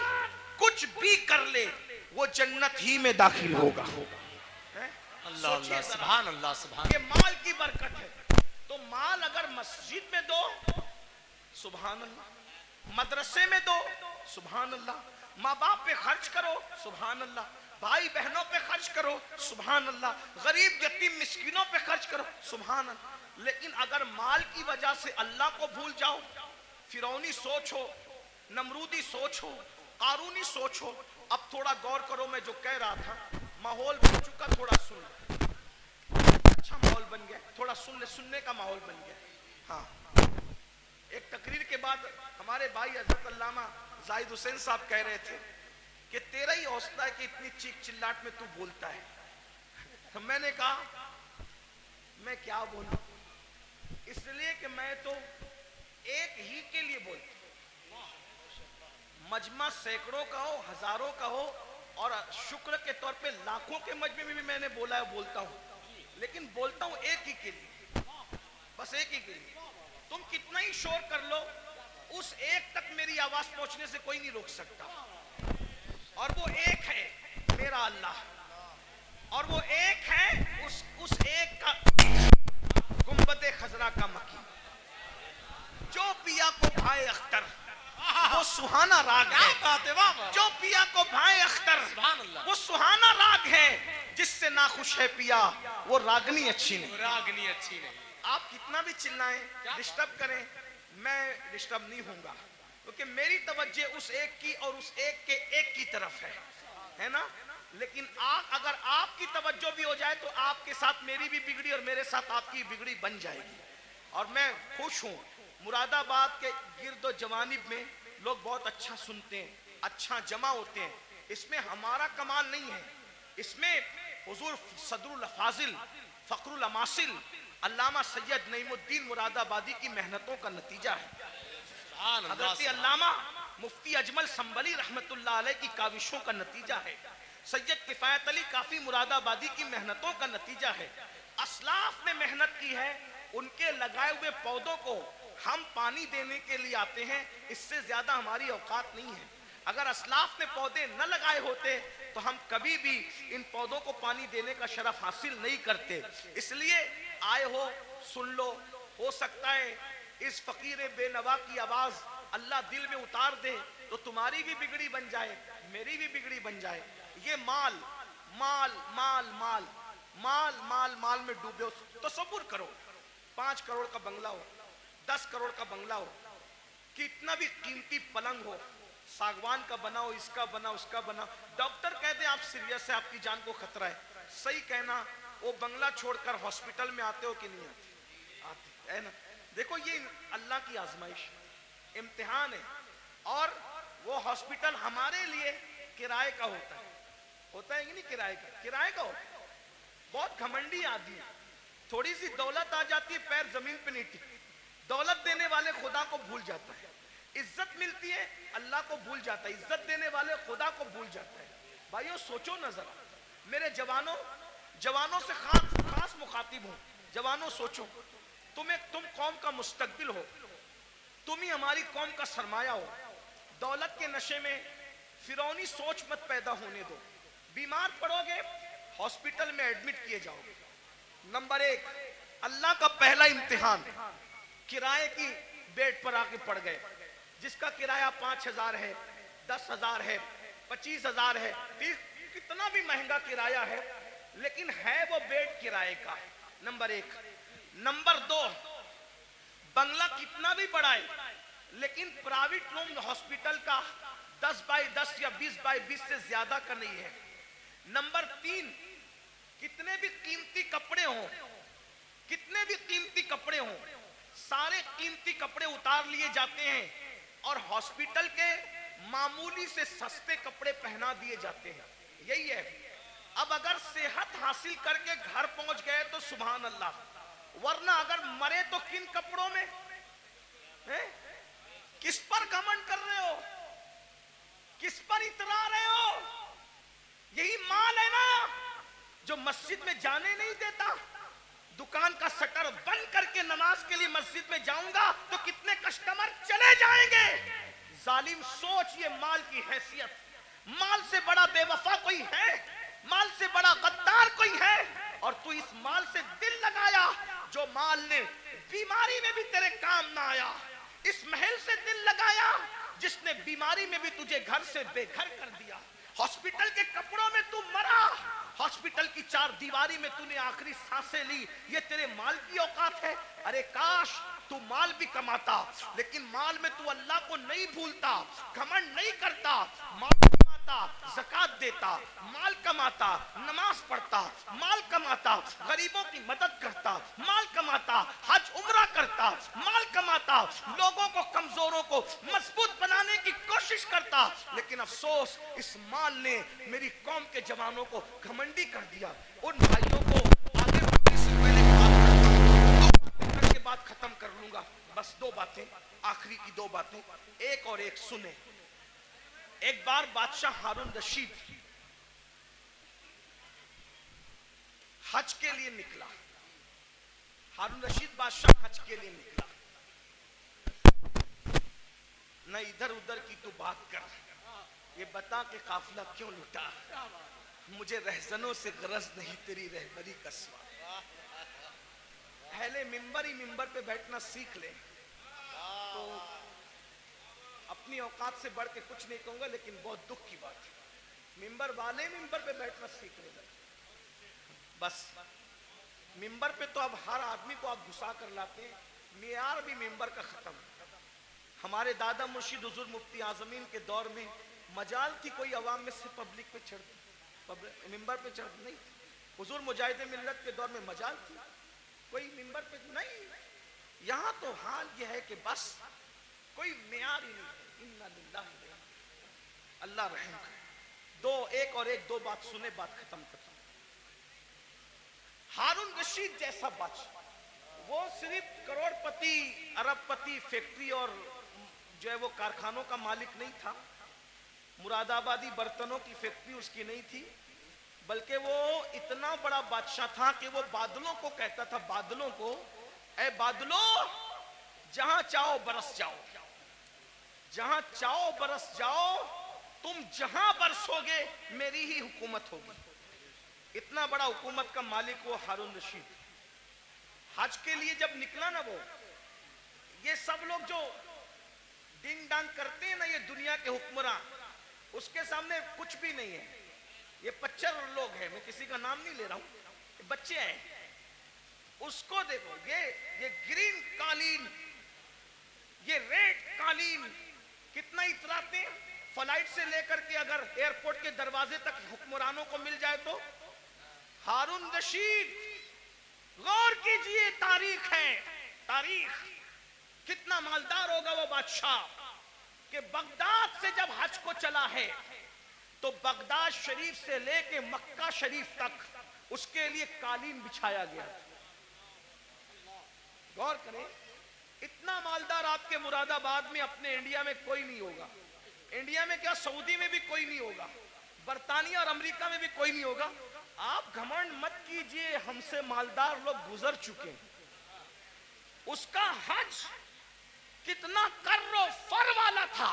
कुछ भी कर ले वो जन्नत ही में दाखिल होगा। अल्लाह अल्लाह, सुभान अल्लाह, सुभान। ये माल की बरकत है। तो माल अगर मस्जिद में दो सुभान अल्लाह, मदरसे में दो सुभान अल्लाह, माँ बाप पे खर्च करो सुभान अल्लाह, भाई बहनों पे खर्च करो सुभान अल्लाह, गरीब यतीम मिस्किनों पे खर्च करो सुभान अल्लाह। लेकिन अगर माल की वजह से अल्लाह को भूल जाओ, फिरौनी सोच हो, नमरूदी सोच हो, कारूनी सोच हो। अब थोड़ा गौर करो, मैं जो कह रहा था माहौल बन चुका, थोड़ा सुन। सुन ले, सुनने का माहौल बन गया। हाँ, एक तकरीर के बाद हमारे भाई हजरत अल्लामा जाहिद हुसैन साहब कह रहे थे कि तेरा ही हौसला है कि इतनी चीख चिल्लाट में तू बोलता है। तो मैंने कहा मैं क्या बोलूं, इसलिए कि मैं तो एक ही के लिए बोलता हूं, मजमा सैकड़ों का हो, हजारों का हो, और शुक्र के तौर पे लाखों के मजमे में भी मैंने बोला है, बोलता हूं, लेकिन बोलता हूं एक ही के लिए, बस एक ही के लिए। तुम कितना ही शोर कर लो, उस एक तक मेरी आवाज पहुंचने से कोई नहीं रोक सकता, और वो एक है मेरा अल्लाह, और वो एक है उस एक का गुंबदे खजरा का मकी। जो पिया को भाई अख्तर, वो सुहाना राग है। जो पिया को भाई अख्तर, वो सुहाना राग है। जिससे ना खुश है पिया, वो रागनी अच्छी नहीं। आप कितना भी चिल्लाएं, डिस्टर्ब करें, मैं डिस्टर्ब नहीं होऊंगा, क्योंकि मेरी तवज्जो उस एक की और उस एक के एक की तरफ है ना। लेकिन अगर आपकी तवज्जो भी हो जाए तो आपके साथ मेरी भी बिगड़ी और मेरे साथ आपकी बिगड़ी बन जाएगी। और मैं खुश हूं, मुरादाबाद के गिरदो जवानिब में लोग बहुत अच्छा सुनते हैं, अच्छा जमा होते हैं। इसमें हमारा कमाल नहीं है, इसमें हुजूर सदरुल फाजिल फखरुल अमासिल अल्लामा सैयद नईमुद्दीन मुरादाबादी की मेहनतों का नतीजा है। हज़रत अल्लामा मुफ्ती अजमल संबली रहमतुल्लाह अलैह की काविशों का नतीजा है। सैयद किफायत अली काफी मुरादाबादी की मेहनतों का नतीजा है। असलाफ ने मेहनत की है, उनके लगाए हुए पौधों को हम पानी देने के लिए आते हैं, इससे ज्यादा हमारी औकात नहीं है। अगर असलाफ ने पौधे न लगाए होते तो हम कभी भी इन पौधों को पानी देने का शरफ हासिल नहीं करते। इसलिए आए हो, सुन लो, हो सकता है इस फकीर बेनवा की आवाज अल्लाह दिल में उतार दे तो तुम्हारी भी बिगड़ी बन जाए, मेरी भी बिगड़ी बन जाए। ये माल माल माल माल माल माल माल में डूबे हो तो सब्र करो। 5 करोड़ का बंगला हो, 10 करोड़ का बंगला हो, कितना भी कीमती पलंग हो, सागवान का बना हो, इसका बना, उसका बना, डॉक्टर कहते हैं आप सीरियस है, आपकी जान को खतरा है, सही कहना, वो बंगला छोड़कर हॉस्पिटल में आते हो कि नहीं आते है ना। देखो ये अल्लाह की आजमाइश, इम्तिहान है। और वो हॉस्पिटल हमारे लिए किराए का होता है कि नहीं, किराए का होता है। बहुत घमंडी आदमी है, थोड़ी सी दौलत आ जाती है, पैर जमीन पे नहीं टिकते। दौलत देने वाले खुदा को भूल जाता है, इज्जत मिलती है अल्लाह को भूल जाता है, इज्जत देने वाले खुदा को भूल जाता है। भाइयों सोचो न जरा, मेरे जवानों से खास मुखातिब हूं। जवानों सोचो, तुम कौम का मुस्तकबिल हो, तुम ही हमारी कौम का सरमाया हो। दौलत के नशे में फिरौनी सोच मत पैदा होने दो। बीमार पड़ोगे, हॉस्पिटल में एडमिट किए जाओगे। नंबर 1, अल्लाह का पहला इम्तिहान, किराए की बेड पर आके पड़ गए, जिसका किराया 5,000 है, 10,000 है, 25,000 है, कितना भी महंगा किराया है, लेकिन है वो बेड किराए का। नंबर 1। नंबर 2, बंगला कितना भी बड़ा है, लेकिन प्राइवेट रूम हॉस्पिटल का 10 बाई 10 या 20 बाई 20 से ज्यादा का नहीं है। नंबर 3, कितने भी कीमती कपड़े हों, सारे कीमती कपड़े उतार लिए जाते हैं और हॉस्पिटल के मामूली से सस्ते कपड़े पहना दिए जाते हैं। यही है। अब अगर सेहत हासिल करके घर पहुंच गए तो सुभान अल्लाह, वरना अगर मरे तो किन कपड़ों में है? किस पर घमंड कर रहे हो, किस पर इतरा रहे हो? यही माल है ना जो मस्जिद में जाने नहीं देता। दुकान का शटर बंद करके नमाज के लिए मस्जिद में जाऊंगा तो कितने कस्टमर चले जाएंगे। जालिम सोच, ये माल की हैसियत, माल से बड़ा बेवफा कोई है, माल से बड़ा गद्दार कोई है? और तू इस माल से दिल लगाया जो माल ने बीमारी में भी तेरे काम ना आया, इस महल से दिल लगाया जिसने बीमारी में भी तुझे घर से बेघर कर दिया। हॉस्पिटल के कपड़ों में तू मरा, हॉस्पिटल की 4 दीवारी में तूने आखिरी सांसें ली, ये तेरे माल की औकात है? अरे काश तू माल भी कमाता, लेकिन माल में तू अल्लाह को नहीं भूलता, घमंड नहीं करता, माल कमाता कमाता, ज़कात देता, माल कमाता, नमाज पढ़ता, माल कमाता, गरीबों की मदद करता, माल कमाता, हज उम्रा करता, माल कमाता, लोगों को, कमजोरों को मजबूत बनाने की कोशिश करता, लेकिन अफसोस इस माल ने मेरी कौम के जवानों को घमंडी कर दिया। उन भाइयों को आगे बढ़ने से पहले बात खत्म कर लूंगा, बस दो बातें, आखिरी की दो बातें, एक और एक सुने। एक बार बादशाह हारून रशीद हज के लिए निकला। हारून रशीद बादशाह हज के लिए निकला। न इधर उधर की तू बात कर, ये बता के काफिला क्यों लुटा। मुझे रहजनों से गरज नहीं तेरी रहबरी का सवाल। पहले मिंबर ही मिंबर पे बैठना सीख ले। तो अपनी औकात से बढ़ के कुछ नहीं कहूंगा, लेकिन बहुत दुख की बात है, मिंबर वाले मिंबर पे बैठना सीख ले। बस मिंबर पे तो अब हर आदमी को आप घुसा कर लाते हैं, मियार भी मिंबर का खत्म। हमारे दादा मुर्शिद हुजूर मुफ्ती आजमीन के दौर में मजाल थी कोई अवाम में से पब्लिक पे चढ़ती, मिंबर पे चढ़ नहीं। हुजूर मुजाहिद मिल्लत के दौर में मजाल थी, कोई मिंबर पे नहीं। यहां तो हाल यह है कि बस कोई मियार ही नहीं। इन्ना लिल्लाहि व इन्ना, अल्लाह रहम करे। दो, एक और एक, दो बात सुने, बात खत्म करता हूं। हारून रशीद जैसा बादशाह, वो सिर्फ करोड़पति, अरबपति, फैक्ट्री और जो है वो कारखानों का मालिक नहीं था, मुरादाबादी बर्तनों की फैक्ट्री उसकी नहीं थी, बल्कि वो इतना बड़ा बादशाह था कि वो बादलों को कहता था, बादलों को, ऐ बादलों जहां चाहो बरस जाओ, जहां चाहो बरस जाओ, तुम जहां बरसोगे मेरी ही हुकूमत होगी। इतना बड़ा हुकूमत का मालिक वो हारून रशीद। हज के लिए जब निकला ना, वो ये सब लोग जो डिंग डांग करते हैं ना, ये दुनिया के हुक्मरान, उसके सामने कुछ भी नहीं है। ये 25 लोग हैं, मैं किसी का नाम नहीं ले रहा हूं, बच्चे हैं। उसको देखो, ये ग्रीन कालीन, ये रेड कालीन कितना इतराते हैं। फ्लाइट से लेकर के अगर एयरपोर्ट के दरवाजे तक हुक्मरानों को मिल जाए तो। हारून रशीद, गौर कीजिए, तारीख है, तारीख। कितना मालदार होगा वो बादशाह कि बगदाद से जब हज को चला है तो बगदाद शरीफ से लेके मक्का शरीफ तक उसके लिए कालीन बिछाया गया। गौर करें, इतना मालदार आपके मुरादाबाद में, अपने इंडिया में कोई नहीं होगा। इंडिया में क्या, सऊदी में भी कोई नहीं होगा, बर्तानिया और अमेरिका में भी कोई नहीं होगा। आप घमंड मत कीजिए, हमसे मालदार लोग गुजर चुके हैं। उसका हज कितना कर्रो फर वाला था,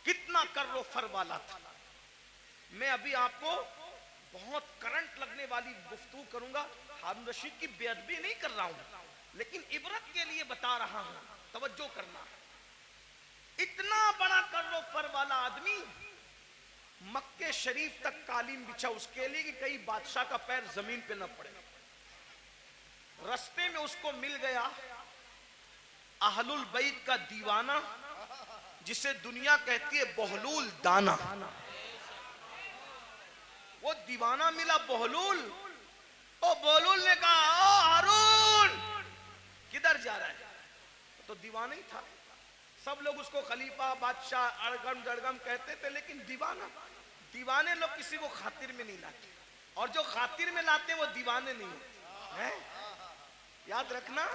कितना कर्रो फर वाला था। मैं अभी आपको बहुत करंट लगने वाली गुफ्तगू करूंगा। हारून रशीद की बेअदबी नहीं कर रहा हूं, लेकिन इबरत के लिए बता रहा हूं, तवज्जो करना। इतना बड़ा कर्रो फर वाला आदमी मक्के शरीफ तक कालीन बिछा उसके लिए कि कहीं बादशाह का पैर जमीन पे न पड़े। रास्ते में उसको मिल गया अहलुल बैत का दीवाना, जिसे दुनिया कहती है बहलूल दाना। वो दीवाना मिला बहलूल। ओ बहलूल ने कहा, ओ हारून किधर जा रहा है? तो दीवाना ही था। सब लोग उसको खलीफा, बादशाह, अड़गम जड़गम कहते थे, लेकिन दीवाना। दीवाने लोग किसी को खातिर में नहीं लाते, और जो खातिर में लाते वो दीवाने नहीं होते हैं। याद रखना,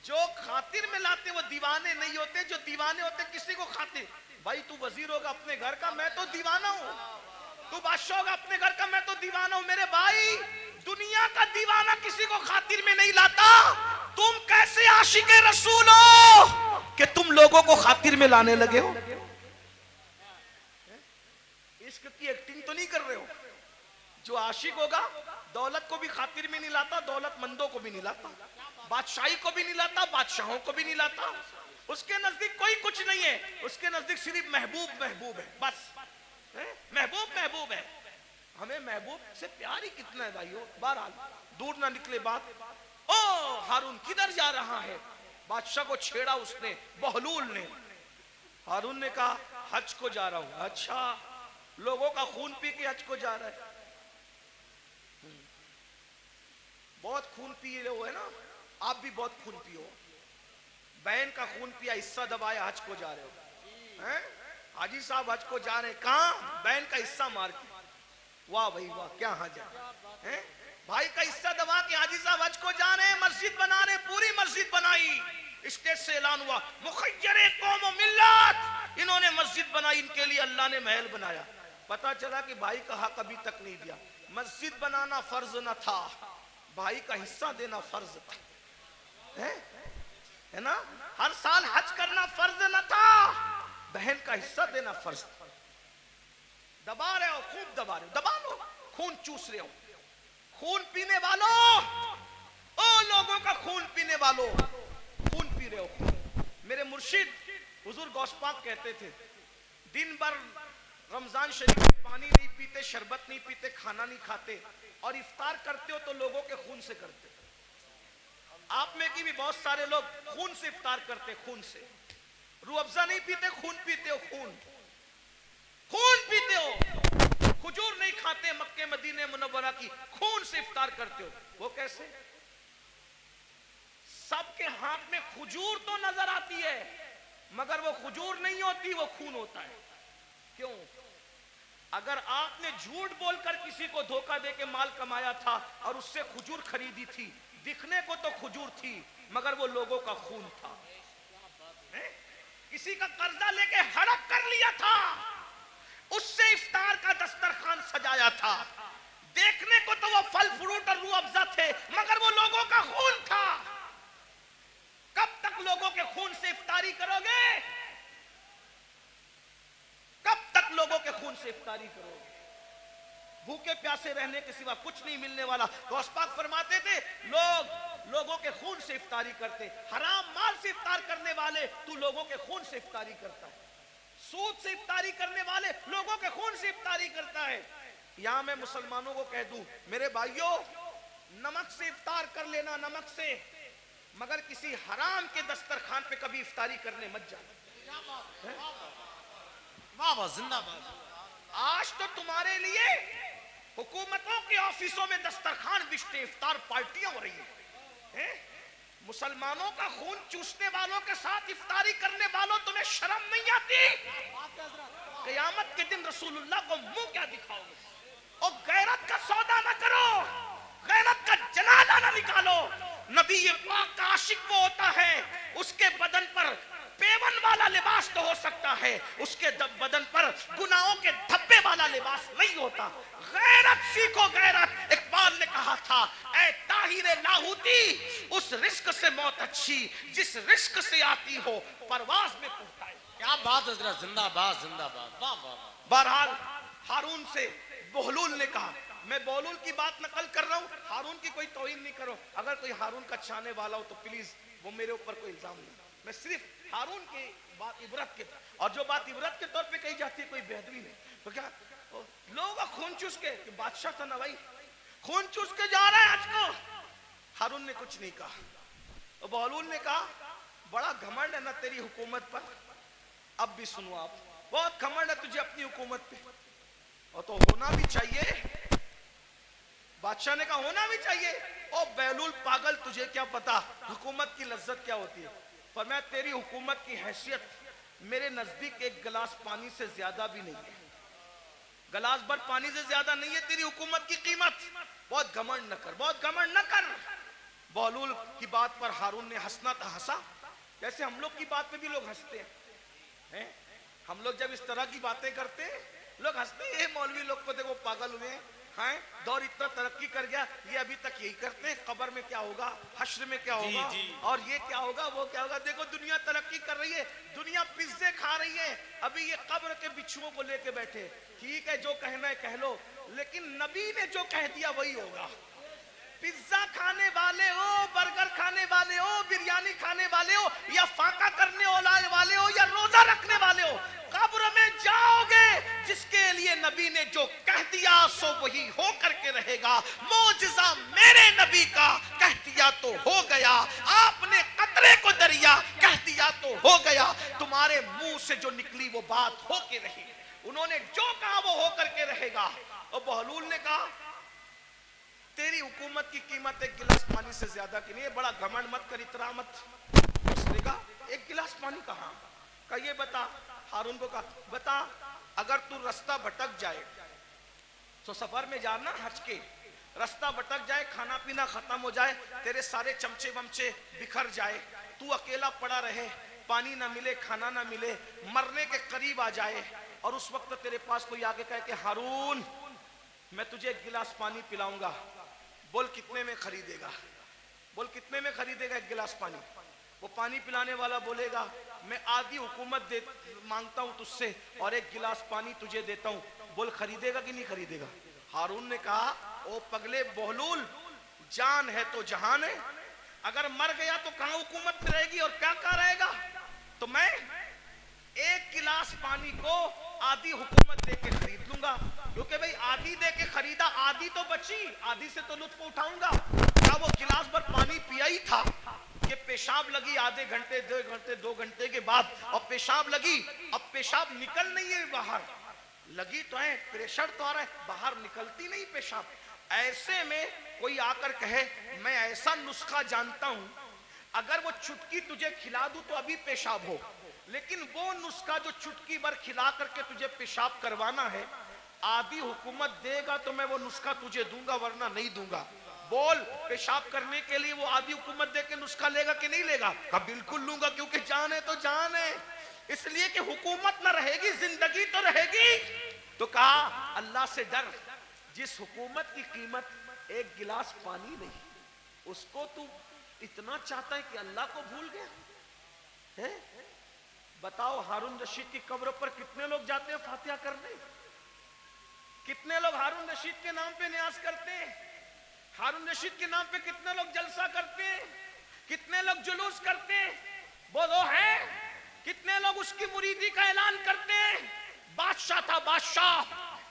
जो खातिर में लाते वो दीवाने नहीं होते, जो दीवाने होते किसी को खातिर। भाई तू वजीर होगा अपने घर का, मैं तो दीवाना हूं। तू बादशाह होगा अपने घर का, मैं तो दीवाना हूं। मेरे भाई, दुनिया का दीवाना किसी को खातिर में नहीं लाता। तुम कैसे आशिके रसूल हो कि तुम लोगों को खातिर में लाने लगे हो? इश्क की एक्टिंग तो नहीं कर रहे हो। जो आशिक होगा दौलत को भी खातिर में नहीं लाता, दौलतमंदों को भी नहीं लाता, बादशाही को भी नहीं लाता, बादशाहों को भी नहीं लाता। उसके नजदीक कोई कुछ नहीं है, उसके नजदीक सिर्फ महबूब महबूब है, बस महबूब महबूब है। हमें महबूब से प्यार ही कितना है भाइयों। बहरहाल दूर ना निकले बात। ओ हारून किधर जा रहा है? बादशाह को छेड़ा उसने, बहलूल ने। हारून ने कहा हज को जा रहा हूं। अच्छा, लोगों का खून पी के हज को जा रहा है। बहुत खून पिए लोग है ना, आप भी बहुत खून पियो। बहन का खून पिया, हिस्सा दबाया, हज को जा रहे हो हैं? हाजी साहब हज को जा रहे हैं, कहां? बहन का हिस्सा मार के। वाह भाई वाह, क्या हाजा है। भाई का हिस्सा दबा के हाजी साहब हज को जा रहे हैं, मस्जिद बना रहे, पूरी मस्जिद बनाई, स्टेज से ऐलान हुआ मुखय्यरे कौम व मिल्लत, इन्होंने मस्जिद बनाई, इनके लिए अल्लाह ने महल बनाया। पता चला कि भाई का हक अभी तक नहीं दिया। मस्जिद बनाना फर्ज न था, भाई का हिस्सा देना फर्ज था, है ना। हर साल हज करना फर्ज न था, बहन का हिस्सा देना फर्ज था। दबा रहे हो, खूब दबा रहे हो, दबा लो, खून चूस रहे हो। खून पीने वालों, ओ लोगों का खून पीने वालों, खून पी रहे हो। मेरे मुर्शिद हुजूर गौस पाक कहते थे, दिन भर रमजान शरीफ में पानी नहीं पीते, शरबत नहीं पीते, खाना नहीं खाते, और इफ्तार करते हो तो लोगों के खून से करते। आप में की भी बहुत सारे लोग खून से इफ्तार करते, खून से। रूह अफ़ज़ा नहीं पीते, खून पीते हो, खून पीते हो। खजूर नहीं खाते, मक्के मदीने मुनव्वरा की, खून से इफ्तार करते हो। वो कैसे? सबके हाथ में खजूर तो नजर आती है, मगर वो खजूर नहीं होती, वो खून होता है। क्यों? अगर आपने झूठ बोलकर किसी को धोखा देके माल कमाया था और उससे खजूर खरीदी थी, दिखने को तो खजूर थी, मगर वो लोगों का खून था। किसी का कर्जा लेके हड़प कर लिया था, उससे इफ्तार का दस्तरखान सजाया था, देखने को तो वो फल फ्रूट और रूह अफ़ज़ा थे, मगर वो लोगों का खून था। कब तक लोगों के खून से इफ्तारी करोगे? कब तक लोगों के खून से इफ्तारी करोगे? भूखे प्यासे रहने के सिवा कुछ नहीं मिलने वाला। गौस पाक फरमाते थे, लोगों के खून से इफ्तारी करते, हराम माल से इफ्तार करने वाले, तू लोगों के खून से इफ्तारी करता है। सूद से इफ्तारी करने वाले लोगों के खून से इफ्तारी करता है। यहां मैं मुसलमानों को कह दूं, मेरे भाइयों, नमक से इफ्तार कर लेना, नमक से, मगर किसी हराम के दस्तरखान पे कभी इफ्तारी करने मत जाना। जिंदाबाद। आज तो तुम्हारे लिए हुकूमतों के ऑफिसों में दस्तरखान बिछते, इफ्तार पार्टियां हो रही हैं। मुसलमानों का खून चूसने वालों के साथ इफ्तारी करने वालों, तुम्हें शर्म नहीं आती? क़यामत के दिन रसूलुल्लाह को मुंह क्या दिखाओगे? और गैरत का सौदा ना करो, गैरत का जनाजा ना निकालो। नबी पाक का आशिक वो होता है, उसके बदन पर पेवन वाला लिबास तो हो सकता है, उसके बदन पर गुनाहों के धब्बे वाला लिबास नहीं होता। गैरत सीखो, गैरत। इकबाल ने कहा था, ऐ ताहिरे लाहौती, उस रिस्क से मौत अच्छी जिस रिस्क से आती हो परवाज में पहुंचाए। क्या बात हज़रत, जिंदाबाद जिंदाबाद, वाह वाह। बहरहाल हारून से बहलूल ने कहा, मैं बहलूल की बात नकल कर रहा हूं, हारून की कोई तौहीन नहीं करो। अगर कोई हारून का चाहने वाला हो तो प्लीज वो मेरे ऊपर कोई इल्जाम नहीं। मैं सिर्फ हारून की बात इबरत के, और जो बात इबरत के तौर पे कही जाती है कोई बेहतरी नहीं। तो क्या लोगों का खून चूस के, बादशाह था ना भाई, खून चूस के जा रहा है आज को। हारून ने कुछ नहीं कहा। तो बहलूल ने कहा, बड़ा घमंड है ना तेरी हुकूमत पर। अब भी सुनो आप, बहुत घमंड है तुझे अपनी हुकूमत पे, और तो होना भी चाहिए। बादशाह ने कहा होना भी चाहिए। ओ बहलूल पागल, तुझे क्या पता हुकूमत की लज्जत क्या होती है? पर मैं तेरी हुकूमत की हैसियत मेरे नजदीक एक गिलास पानी से ज्यादा भी नहीं है, गिलास भर पानी से ज्यादा नहीं है तेरी हुकूमत की कीमत। बहुत घमंड न कर, बहुत घमंड न कर। बहलूल की बात पर हारून ने हंसना था, हंसा जैसे हम लोग की बात पे भी लोग हंसते हैं। हम लोग जब इस तरह की बातें करते हैं, लोग हंसते हैं, मौलवी लोग को देखो पागल हुए हैं, दौर इतना तरक्की कर गया, ये अभी तक यही करते हैं। कब्र में क्या होगा, हश्र में क्या होगा, और ये क्या होगा, वो क्या होगा। देखो दुनिया तरक्की कर रही है, दुनिया पिज्जे खा रही है, अभी ये कब्र के बिच्छुओं को लेके बैठे। ठीक है, जो कहना है कह लो, लेकिन नबी ने जो कह दिया वही होगा। पिज्जा खाने वाले हो, बर्गर खाने वाले हो, बिरयानी खाने वाले हो, या फाका करने वाले हो, या रोजा रखने वाले हो, कब्र में जाओगे। जिसके लिए नबी ने जो कह दिया सो वही हो करके रहेगा। मौजिज़ा मेरे नबी का कह दिया तो हो गया, आपने कतरे को दरिया कह दिया तो हो गया। तुम हमारे मुंह से जो निकली वो बात हो के रही, उन्होंने जो कहा वो हो करके रहेगा। और बहलूल ने कहा तेरी हुकूमत की कीमत एक गिलास पानी से ज्यादा की नहीं है, बड़ा घमंड मत कर, इतरा मत। उसने कहा एक गिलास पानी कहाँ का, ये बता। हारून को कहा बता, अगर तू रास्ता भटक जाए तो सफर में जाना हज के, रास्ता भटक जाए, खाना पीना खत्म हो जाए, तेरे सारे चमचे वमचे बिखर जाए, तू अकेला पड़ा रहे, पानी ना मिले, खाना ना मिले, मरने के करीब आ जाए, और उस वक्त तेरे पास कोई आके कहे कि हारून मैं तुझे एक गिलास पानी पिलाऊंगा, बोल कितने में खरीदेगा? बोल कितने में खरीदेगा एक गिलास पानी? वो पानी पिलाने वाला बोलेगा मैं आधी हुकूमत दे मांगता हूं तुझसे और एक गिलास पानी तुझे देता हूं, बोल खरीदेगा कि नहीं खरीदेगा? हारून ने कहा ओ पगले बहलूल, जान है तो जहान है, अगर मर गया तो कहां हुकूमत रहेगी और क्या क्या रहेगा? तो मैं एक गिलास पानी को आधी हुकूमत दे के खरीद लूंगा, क्योंकि भाई आधी दे के खरीदा, आधी तो बची, आधी से तो लुत्फ उठाऊंगा। क्या वो गिलास भर पानी पिया ही था कि पेशाब लगी आधे घंटे, 2 घंटे के बाद, और पेशाब लगी, अब पेशाब निकल नहीं है बाहर, लगी तो है, प्रेशर तो आ रहा है, बाहर निकलती नहीं पेशाब। ऐसे में कोई आकर कहे मैं ऐसा नुस्खा जानता हूं, अगर वो चुटकी तुझे खिला दूं तो अभी पेशाब हो, लेकिन वो नुस्खा जो चुटकी भर खिला करके तुझे पेशाब करवाना है, आधी हुकूमत देगा तो मैं वो नुस्खा तुझे दूंगा, वरना नहीं दूंगा। बोल पेशाब करने के लिए वो आधी हुकूमत दे के नुस्खा लेगा कि नहीं लेगा? कहा बिल्कुल लूंगा, क्योंकि जान है तो जान है, इसलिए कि हुकूमत ना रहेगी जिंदगी तो रहेगी। तो कहा अल्लाह से डर, जिस हुकूमत की कीमत एक गिलास पानी नहीं, उसको तू इतना चाहता है कि अल्लाह को भूल गया है? बताओ हारून रशीद की कब्र पर कितने लोग जाते हैं फातिहा करने? कितने लोग हारून रशीद के नाम पे न्यास करते हैं? हारून रशीद के नाम पे कितने लोग जलसा करते हैं? कितने लोग जुलूस करते हैं? बोलो है? कितने लोग उसकी मुरीदी का ऐलान करते हैं? बादशाह था, बादशाह,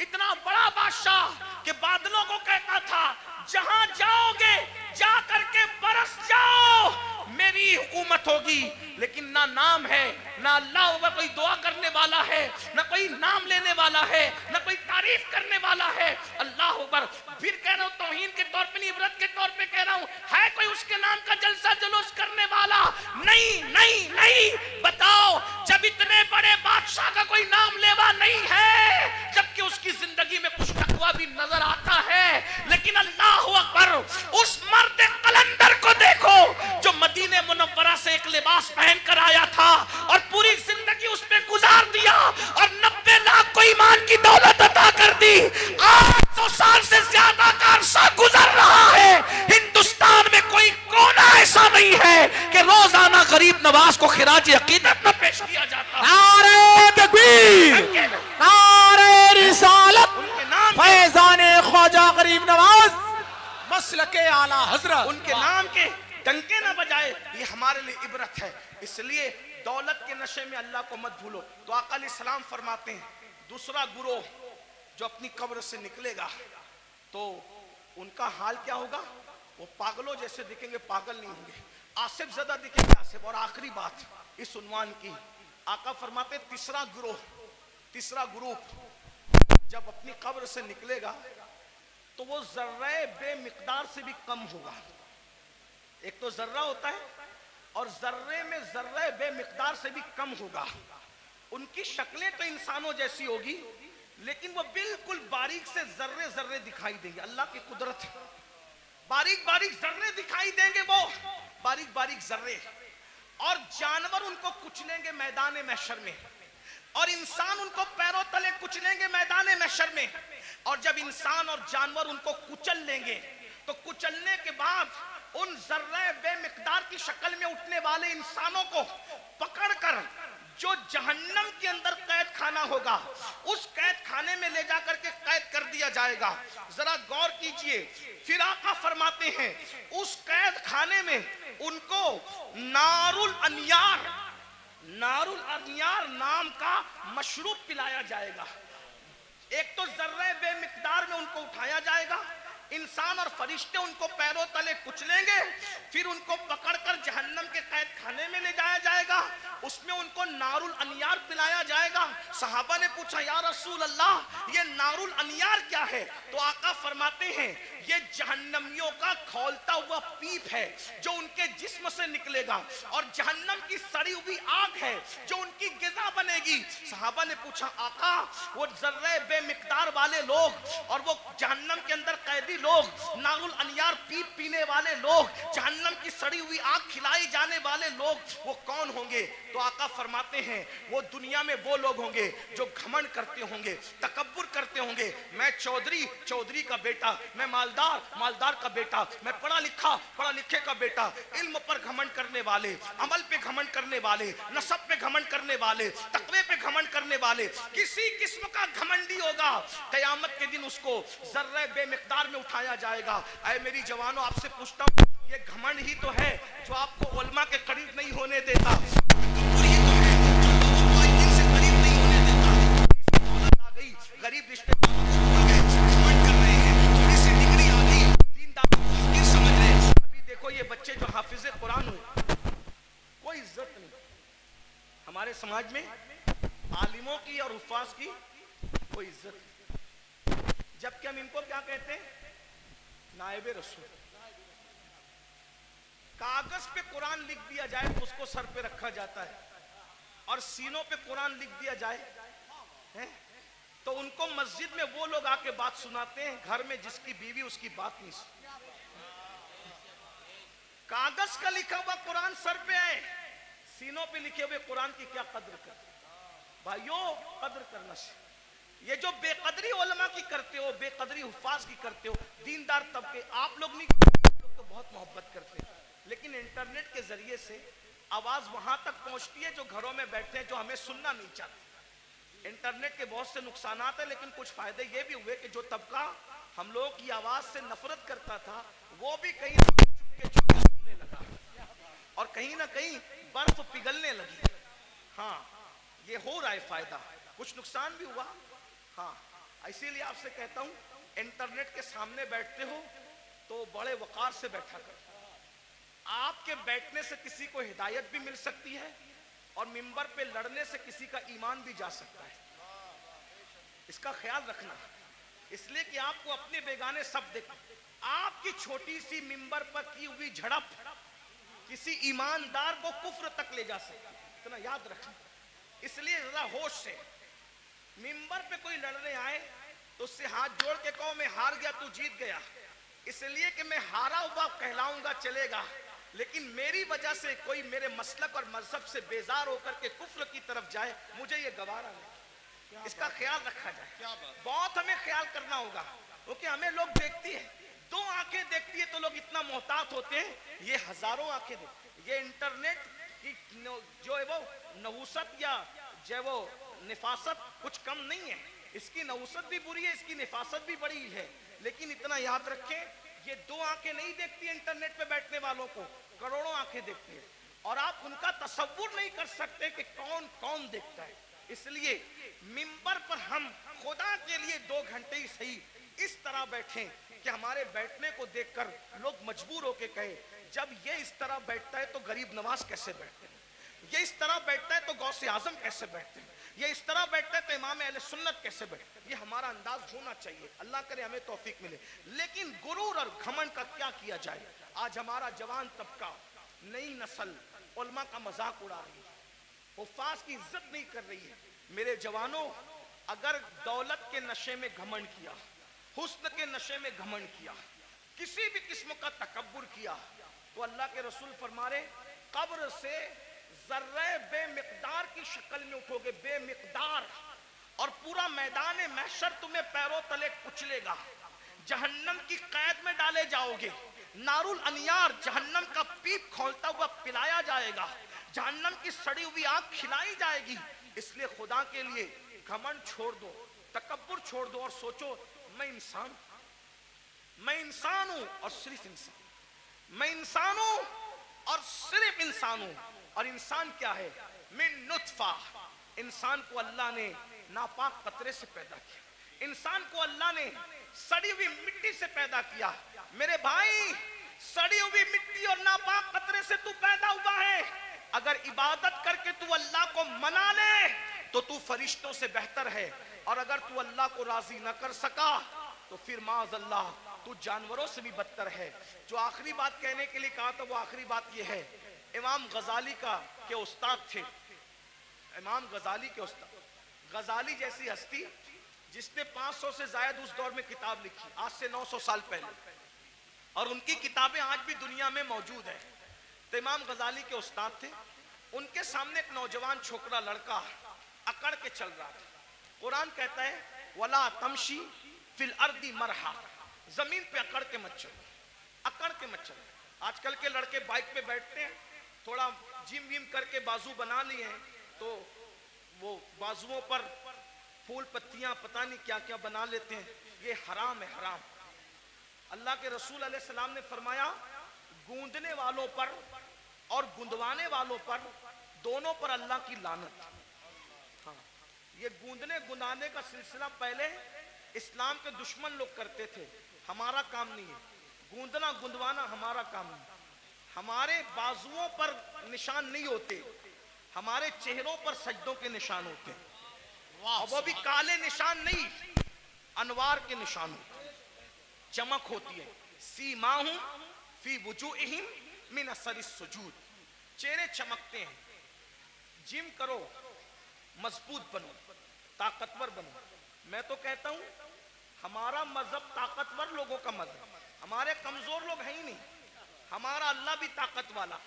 इतना बड़ा बादशाह कि बादलों को कहता था जहां जाओगे जा करके बरस जाओ, मेरी हुकूमत होगी। लेकिन ना नाम है, ना अल्लाह ऊपर कोई दुआ करने वाला है, ना कोई नाम लेने वाला है, ना कोई तारीफ करने वाला है। अल्लाह ऊपर फिर कह रहा हूं, तौहीन के तौर पे नहीं, इबरत के तौर पे कह रहा हूं, है कोई उसके नाम का जलसा जुलूस करने वाला? नहीं नहीं नहीं। बताओ, जब इतने बड़े बादशाह का कोई नाम लेवा नहीं है, जबकि उसकी जिंदगी में कुछ तकवा भी नजर आता है, लेकिन अल्लाह अकबर, उस मर्द कलंदर को देखो जो मदीने मुनव्वरा से एक लिबास पहन कर आया था और पूरी जिंदगी उस पे गुजार दिया और 90 लाख को ईमान की दौलत अता कर दी। 800 साल से ज्यादा का अरसा गुजर रहा है, हिंदुस्तान में कोई कोना ऐसा नहीं है कि रोजाना गरीब नवाज को खिराज अकीदत न पेश किया जाता। नारे तकबीर, नारे रिसालत, फैज़ाने ख्वाजा गरीब नवाज मसलके आला हजरत, उनके नाम के डंके ना बजाए, ये हमारे लिए इबरत है। इसलिए दौलत के नशे में अल्लाह को मत भूलो। तो आका अलैहिस्सलाम फरमाते हैं, दूसरा गुरोह जो अपनी कब्र से निकलेगा तो उनका हाल क्या होगा? वो पागलों जैसे दिखेंगे, पागल नहीं होंगे, आसिफ ज़दा दिखेंगे, आसिफ। और आखिरी बात इस उन्वान की, आका फरमाते तीसरा गुरोह, तीसरा ग्रुप जब अपनी कब्र से निकलेगा तो वो जर्रे बेमिकदार से भी कम होगा। एक तो जर्रा होता है और जर्रे में जर्रे बेमिकदार से भी कम होगा। उनकी शक्लें तो इंसानों जैसी होगी, लेकिन वो बिल्कुल बारीक से जर्रे जर्रे दिखाई देंगे। अल्लाह की कुदरत है, बारीक बारीक जर्रे दिखाई देंगे, वो बारीक बारीक जर्रे। और जानवर उनको कुचलेंगे मैदान महशर में, और इंसान उनको पैरों तले कुचलेंगे मैदान महशर में। और जब इंसान और जानवर उनको कुचल लेंगे तो कुचलने के बाद उन जर्रे बेमिकदार की शक्ल में उठने वाले इंसानों को पकड़कर जो जहन्नम के अंदर कैद खाना होगा, उस कैद खाने में ले जाकर के कैद कर दिया जाएगा। जरा गौर कीजिए, फिर आका फरमाते हैं उस कैद खाने में उनको नारुल अनियार, नारुल अनियार नाम का मशरूब पिलाया जाएगा। एक तो जर्रे बेमिकदार में उनको उठाया जाएगा, इंसान और फरिश्ते उनको पैरों तले कुचलेंगे, फिर उनको पकड़कर जहन्नम के कैद खाने में ले जाया जाएगा, उसमें उनको नारुल अनियार पिलाया जाएगा। सहाबा ने पूछा या रसूल अल्लाह ये नारुल अनियार क्या है? तो आका फरमाते हैं ये जहन्नमियों का खौलता हुआ पीप है जो उनके जिस्म से निकलेगा, और जहन्नम की सड़ी हुई आग है जो उनकी गिज़ा बनेगी। सहाबा ने पूछा आका वो जर्रे बेमिकदार वाले लोग और वो जहन्नम के अंदर कैदी लोग, नारुल अनियार पीप पीने वाले लोग, जहन्नम की सड़ी हुई आग खिलाई जाने वाले लोग, वो कौन होंगे? तो आका फरमाते हैं वो दुनिया में वो लोग होंगे जो घमंड करते होंगे, तकब्बुर करते होंगे। मैं चौधरी का बेटा, मैं मालदार का बेटा, मैं पढ़ा लिखे का बेटा। इल्म पर घमंड करने वाले, अमल पे घमंड करने वाले, नसब पे घमंड करने वाले, तकवे पे घमंड करने वाले, किसी किस्म का घमंडी होगा, कयामत के दिन उसको जर्रे बेमिकदार में उठाया जाएगा। ऐ मेरी जवानों आपसे पूछता हूँ ये घमंड ही तो है जो आपको उलमा के करीब नहीं होने देता, गरीब रिश्ते अभी देखो ये बच्चे जो हाफिज़े कुरान हुए कोई इज्जत नहीं हमारे समाज में, आलिमों की और हुफ़ाज़ की कोई इज्जत नहीं, जबकि हम इनको क्या कहते हैं? नायबे रसूल। कागज पे कुरान लिख दिया जाए तो उसको सर पे रखा जाता है, और सीनों पे कुरान लिख दिया जाए है? तो उनको मस्जिद में वो लोग आके बात सुनाते हैं, घर में जिसकी बीवी उसकी बात नहीं सुनती। कागज का लिखा हुआ कुरान सर पे है, सीनों पे लिखे हुए कुरान की क्या कद्र करते? भाइयों कद्र करना चाहिए। ये जो बेकदरी उलमा की करते हो, बेकदरी हुफ़ाज़ की करते हो, दीनदार तबके आप लोग नहीं, आप लोग तो बहुत मोहब्बत करते हैं, लेकिन इंटरनेट के जरिए से आवाज वहां तक पहुंचती है जो घरों में बैठे हैं, जो हमें सुनना नहीं चाहते। इंटरनेट के बहुत से नुकसानात है, लेकिन कुछ फायदे ये भी हुए कि जो तबका हम लोगों की आवाज से नफरत करता था वो भी कहीं चुपके सुनने लगा, और कहीं ना कहीं बर्फ पिघलने लगी। हाँ ये हो रहा है फायदा, कुछ नुकसान भी हुआ। हाँ इसीलिए आपसे कहता हूँ इंटरनेट के सामने बैठते हो तो बड़े वकार से बैठा कर, आपके बैठने से किसी को हिदायत भी मिल सकती है और मिंबर पे लड़ने से किसी का ईमान भी जा सकता है, इसका ख्याल रखना। इसलिए कि आपको अपने बेगाने सब देख, आपकी छोटी सी मिंबर पर की हुई झड़प किसी ईमानदार को कुफ्र तक ले जा सकती है, इतना याद रखना। इसलिए जरा होश से मिंबर पे कोई लड़ने आए तो उससे हाथ जोड़ के कहो मैं हार गया तू जीत गया, इसलिए कि मैं हारा हुआ कहलाऊंगा चलेगा, लेकिन मेरी वजह से कोई मेरे मसलक और मजहब से बेजार होकर के कुफ्र की तरफ जाए, मुझे ये गवारा नहीं। इसका ख्याल रखा जाए, बहुत हमें ख्याल करना होगा, क्योंकि हमें लोग देखती है, दो आंखें देखती है तो लोग इतना मोहतात होते हैं, ये हजारों आंखें देखती। ये इंटरनेट की जो है वो नहुसत या जो वो निफासत कुछ कम नहीं है, इसकी नहुसत भी बुरी है, इसकी निफासत भी बड़ी है, लेकिन इतना याद रखें ये दो आंखें नहीं देखती इंटरनेट पे बैठने वालों को, करोड़ों आंखें देखती है, और आप उनका तसव्वुर नहीं कर सकते कि कौन कौन देखता है। इसलिए मिंबर पर हम खुदा के लिए 2 घंटे ही सही इस तरह बैठें कि हमारे बैठने को देखकर लोग मजबूर होके कहे जब ये इस तरह बैठता है तो गरीब नवाज कैसे बैठते हैं, ये इस तरह बैठता है तो गौसे आजम कैसे बैठते हैं, ये इस तरह बैठता है तो इमाम अहले सुन्नत कैसे बैठते हैं। ये हमारा अंदाज होना चाहिए, अल्लाह करे हमें तौफीक मिले। लेकिन गुरूर और घमंड का क्या किया जाए? आज हमारा जवान तबका, नई नस्ल उलमा का मजाक उड़ा रही है, हुफ़ाज़ की इज्जत नहीं कर रही है। मेरे जवानों, अगर दौलत के नशे में घमंड किया, हुस्न के नशे में घमंड किया, किसी भी किस्म का तकब्बुर किया, तो अल्लाह के रसूल फरमा रहे कब्र से जर्रे बेमिकदार की शक्ल में उठोगे, बेमिकदार, और पूरा मैदान महशर तुम्हें पैरों तले कुचलेगा, जहन्नम की कैद में डाले जाओगे, नारुल अनियार जहन्नम का पीप खोलता हुआ पिलाया जाएगा, जहन्नम की सड़ी हुई आग खिलाई जाएगी। इसलिए खुदा के लिए घमंड छोड़ दो, तकब्बुर छोड़ दो और सोचो मैं इंसान हूं और सिर्फ इंसान, मैं इंसान हूं और सिर्फ इंसान हूं। और इंसान क्या है? मिन नुत्फा, इंसान को अल्लाह ने नापाक कतरे से पैदा किया, इंसान को अल्लाह ने सड़ी हुई मिट्टी से पैदा किया। मेरे भाई, सड़ी हुई मिट्टी और और नापाक कतरे से तू पैदा हुआ है। अगर इबादत करके तू अल्लाह को मना ले तो तू फरिश्तों से बेहतर है, और अगर तू अल्लाह को राजी न कर सका तो फिर माज़अल्लाह तू जानवरों से भी बदतर है। जो आखिरी बात कहने के लिए कहा था वो आखिरी बात ये है, इमाम गजाली के उस्ताद थे, इमाम गजाली के उस्ताद, गजाली जैसी हस्ती जिसने 500 से ज्यादा उस दौर में किताब लिखी, आज से 900 साल पहले, और उनकी किताबें आज भी दुनिया में मौजूद है। तो इमाम गजाली के उस्ताद थे, उनके सामने एक नौजवान छोकरा लड़का अकड़ के चल रहा था। कुरान कहता है वला तमशी फिल अर्दी मरहा, जमीन पे अकड़ के मत चलो, अकड़ के मत चलो। आजकल के लड़के बाइक पे बैठते हैं, थोड़ा जिम विम करके बाजू बना लिए हैं, तो वो बाजुओं पर फूल पत्तियां पता नहीं क्या क्या बना लेते हैं, ये हराम है, हराम। अल्लाह के रसूल अलैहि सलाम ने फरमाया गूंदने वालों पर और गुंदवाने वालों पर दोनों पर अल्लाह की लानत। हाँ, ये गूंदने गुंदाने का सिलसिला पहले इस्लाम के दुश्मन लोग करते थे, हमारा काम नहीं है। गूंदना गुंदवाना हमारा काम नहीं। हमारे बाजुओं पर निशान नहीं होते, हमारे चेहरों पर सजदों के निशान होते हैं, और वो भी काले निशान नहीं, अनवार के निशान होते हैं, चमक होती है। सीमाहुम फी वुजूहिम मिन असरिस सुजूद, चेहरे चमकते हैं। जिम करो, मजबूत बनो, ताकतवर बनो। मैं तो कहता हूं हमारा मजहब ताकतवर लोगों का मजहब, हमारे कमजोर लोग हैं ही नहीं। हमारा अल्लाह भी ताकत वाला,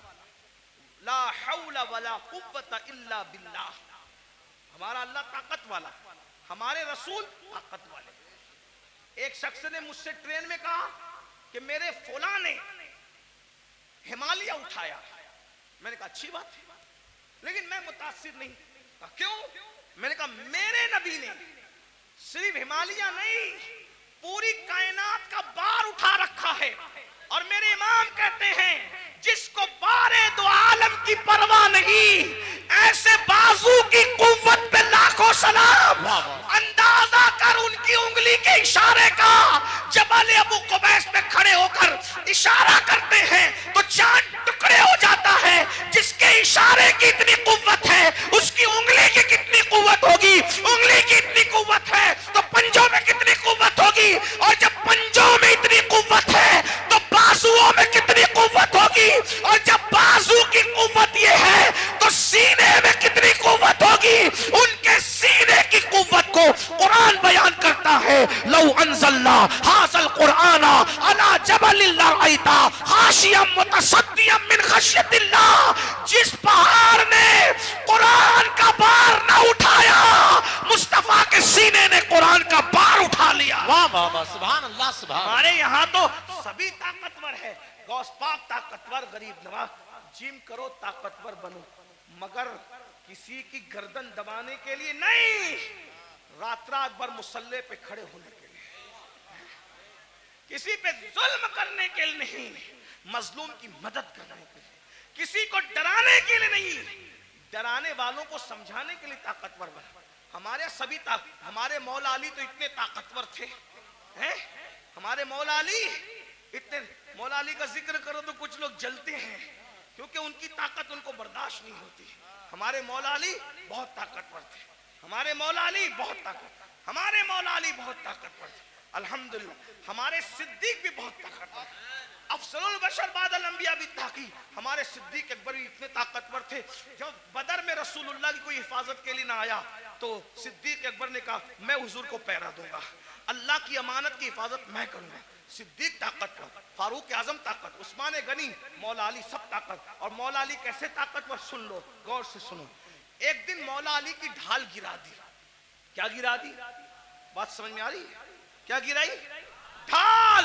ला हौला वला कुव्वता इल्ला बिल्लाह, हमारा अल्लाह ताकत वाला, हमारे रसूल ताकत वाले। एक शख्स ने मुझसे ट्रेन में कहा कि मेरे फौला ने हिमालय उठाया। मैंने कहा अच्छी बात है, लेकिन मैं मुतासिर नहीं। कहा क्यों? मैंने कहा मेरे नबी ने सिर्फ हिमालय नहीं, पूरी कायनात का बार उठा रखा है। और मेरे इमाम कहते हैं जिसको बारे दो आलम की परवाह नहीं, ऐसे बाजू की कुव्वत पे लाखों सलाम। अंदाजा कर उनकी उंगली के इशारे का, जबल अबू कुबैस पे खड़े होकर इशारा करते हैं तो चांद टुकड़े हो जाता है। जिसके इशारे की इतनी कुव्वत है, उसकी उंगली की कितनी कुव्वत होगी? उंगली की इतनी कुव्वत है तो पंजों में कितनी कुव्वत होगी? और जब पंजों में इतनी कुव्वत है तो बाजुओं में कितनी कुव्वत होगी? और जब बाजू की कुव्वत ये है तो सीने में कितनी कुव्वत होगी? उनके सीने की कुव्वत को कुरान बयान करता है, लौ अंज़लना हाज़ल कुरआना अला जबलिन लरअयता खाशियम मुतसद्दियम मिन खश्यतिल्लाह। जिस पहाड़ ने कुरान का बार न उठाया, मुस्तफा के सीने ने कुरान का बार उठा लिया। वाह वाह वाह, सुभान अल्लाह, सुभान। हमारे यहाँ तो सभी ताकतवर है, गौस पाक ताकतवर, गरीब नवाज। जिम करो, ताकतवर बनो, मगर किसी की गर्दन दबाने के लिए नहीं, रात रात भर मुसल्ले पे खड़े होने के लिए, किसी पे जुल्म करने के लिए नहीं, मजलूम की मदद करने के लिए, किसी को डराने के लिए नहीं, डराने वालों को समझाने के लिए ताकतवर बनो। हमारे सभी हमारे मौला अली तो इतने ताकतवर थे, हैं? हमारे मौला अली इतने, मौला अली का जिक्र करो तो कुछ लोग जलते हैं, क्योंकि उनकी ताकत उनको बर्दाश्त नहीं होती। हमारे मौला अली बहुत ताकतवर थे, हमारे मौला अली बहुत ताकत, हमारे मौला अली बहुत ताकतवर थे। अल्हम्दुलिल्लाह हमारे सिद्दीक भी बहुत ताकतवर, अफसरुल बशर बादल अंबिया बित्ताकी, हमारे सिद्दीक अकबर भी इतने ताकतवर थे। जब बदर में रसूलुल्लाह की कोई हिफाजत के लिए ना आया तो सिद्दीक अकबर ने कहा मैं हुजूर को पहरा दूंगा, अल्लाह की अमानत की हिफाजत मैं करूंगा। सिद्दीक ताकतवर, फारूक आजम ताकत, उस्मान गनी, मौला अली सब ताकत। और मौला अली कैसे ताकतवर, सुन लो, गौर से सुनो। एक दिन मौला अली की ढाल गिरा दी। क्या गिरा दी? बात समझ में आ रही? क्या गिराई? ढाल।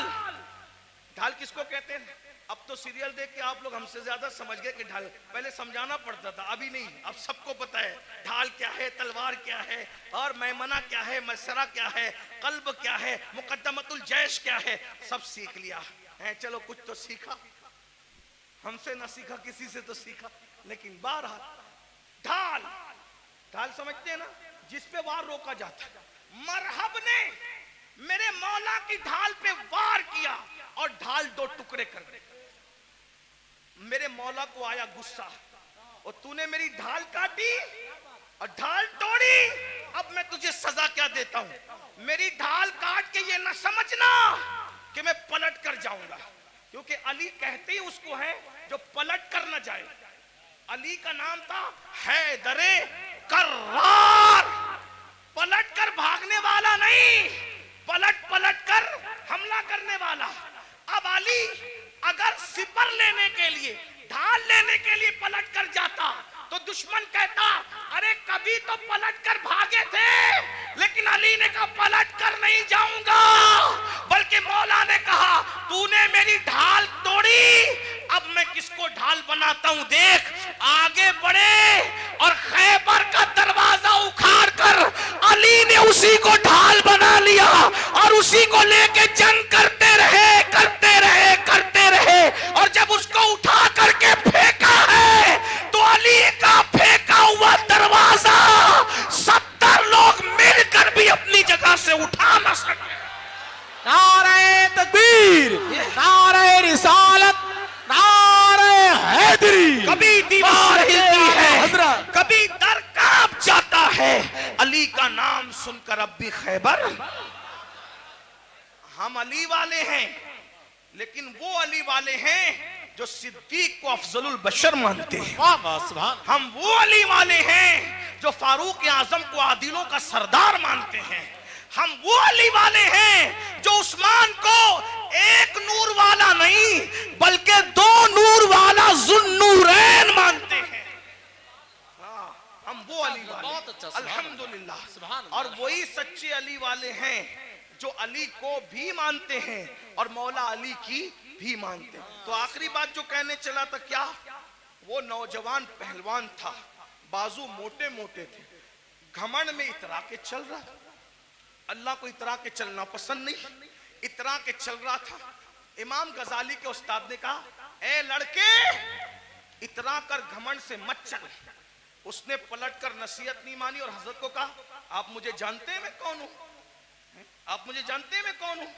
ढाल किसको कहते हैं? अब तो सीरियल देख के आप लोग हमसे ज्यादा समझ गए कि ढाल, पहले समझाना पड़ता था, अभी नहीं, अब सबको पता है ढाल क्या है, तलवार क्या है, और मैमना क्या है, मसरा क्या है, कल्ब क्या है, मुकद्दमतुल जैश क्या है, सब सीख लिया है। चलो कुछ तो सीखा, हमसे ना सीखा, किसी से तो सीखा, लेकिन बहरहाल ढाल, ढाल समझते हैं ना, जिसपे वार रोका जाता है। मरहब ने मेरे मौला की ढाल पे वार किया और ढाल दो टुकड़े कर गए। मेरे मौला को आया गुस्सा और तूने मेरी ढाल काटी और ढाल तोड़ी, अब मैं तुझे सजा क्या देता हूं। मेरी ढाल काट के ये ना समझना कि मैं पलट कर जाऊंगा, क्योंकि अली कहते ही उसको है जो पलट कर न जाए। अली का नाम था हैदरे कर्रार, पलट कर भागने वाला नहीं, पलट पलट कर हमला करने वाला। अब अली अगर सिपर लेने के लिए, ढाल लेने के लिए पलट कर जाता तो दुश्मन कहता अरे कभी तो पलट कर भागे थे, लेकिन अली ने कहा पलट कर नहीं जाऊंगा, बल्कि मौला ने कहा तूने मेरी ढाल तोड़ी, अब मैं किसको ढाल बनाता हूं देख। आगे बढ़े और खैबर का दरवाजा उखाड़ कर अली ने उसी को ढाल बना लिया और उसी को लेके जंग करते रहे करते रहे करते रहे। और जब उसको उठा करके फेंका है तो अली का फेंका हुआ दरवाजा 70 लोग मिलकर भी अपनी जगह से उठा न सके। नारे तकबीर, नारे रिसालत, नारे हैदरी। कभी दीवार हिलती है, हजरत कभी दर कांप जाता है, अली का नाम सुनकर अब भी खैबर। हम अली वाले हैं, लेकिन वो अली वाले हैं जो सिद्दीक को अफजलुल बशर मानते हैं। वाह वाह सुभान। हम वो अली वाले हैं जो फारूक आजम को आदिलों का सरदार मानते हैं। हम वो अली वाले हैं जो उस्मान को एक नूर वाला नहीं बल्कि 2 नूर वाला जुन्नूरैन मानते हैं। हाँ, हम वो अली वाले, बहुत अच्छा, अल्हम्दुलिल्लाह। सुभान अल्लाह। और वही सच्चे अली वाले हैं जो अली को भी मानते हैं और मौला अली की भी मानते हैं। तो आखिरी बात जो कहने चला था, क्या वो नौजवान पहलवान था, बाजू मोटे मोटे थे, घमंड में इतरा के चल रहा था। अल्लाह को इतरा के चलना पसंद नहीं, इतरा के चल रहा था। इमाम गजाली के उस्ताद ने कहा ए लड़के, इतरा कर घमंड से मत चल। उसने पलट कर नसीहत नहीं मानी और हजरत को कहा आप मुझे जानते हैं मैं कौन हूं, आप मुझे जानते हैं मैं कौन हूं।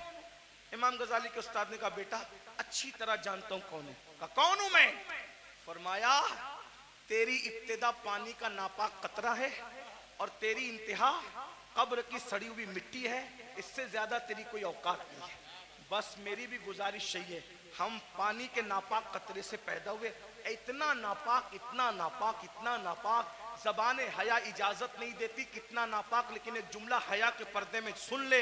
इमाम गजाली के उस्ताद ने कहा बेटा अच्छी तरह जानता हूं कौन है। कहा कौन हूं मैं। फरमाया तेरी इब्तिदा पानी का नापाक कतरा है और तेरी इंतहा कब्र की सड़ी हुई मिट्टी है, इससे ज्यादा तेरी कोई औकात नहीं है। बस मेरी भी गुजारिश यही है, हम पानी के नापाक कतरे से पैदा हुए, इतना नापाक इतना नापाक इतना नापाक, ज़बान हया इजाजत नहीं देती कितना नापाक, लेकिन एक जुमला हया के पर्दे में सुन ले,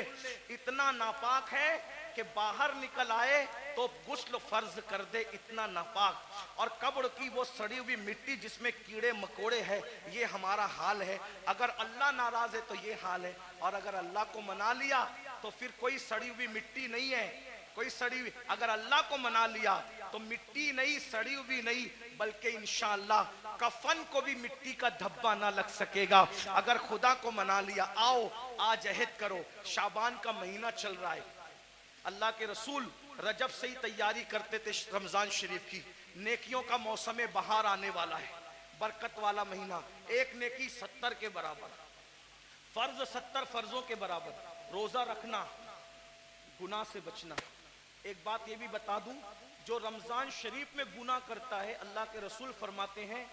इतना नापाक है कि बाहर निकल आए तो गुस्ल फर्ज कर दे, इतना नापाक। और कब्र की वो सड़ी हुई मिट्टी जिसमें कीड़े मकोड़े हैं, ये हमारा हाल है। अगर अल्लाह नाराज है तो ये हाल है, और अगर अल्लाह को मना लिया तो फिर कोई सड़ी हुई मिट्टी नहीं है, कोई सड़ी हुई। अगर अल्लाह को मना लिया तो मिट्टी नहीं, सड़ी हुई नहीं, बल्कि इंशाअल्लाह कफन को भी मिट्टी का धब्बा ना लग सकेगा। अगर खुदा को मना लिया, आओ आज अहद करो, शाबान का महीना चल रहा है, अल्लाह के रसूल रजब से ही तैयारी करते थे रमजान शरीफ की, नेकियों का मौसम बहार आने वाला है, बरकत वाला महीना, एक नेकी 70 के बराबर, फर्ज 70 फर्जों के बराबर, रोजा रखना, गुनाह से बचना। एक बात ये भी बता दूं, जो रमजान शरीफ में गुनाह करता है, अल्लाह के रसूल फरमाते हैं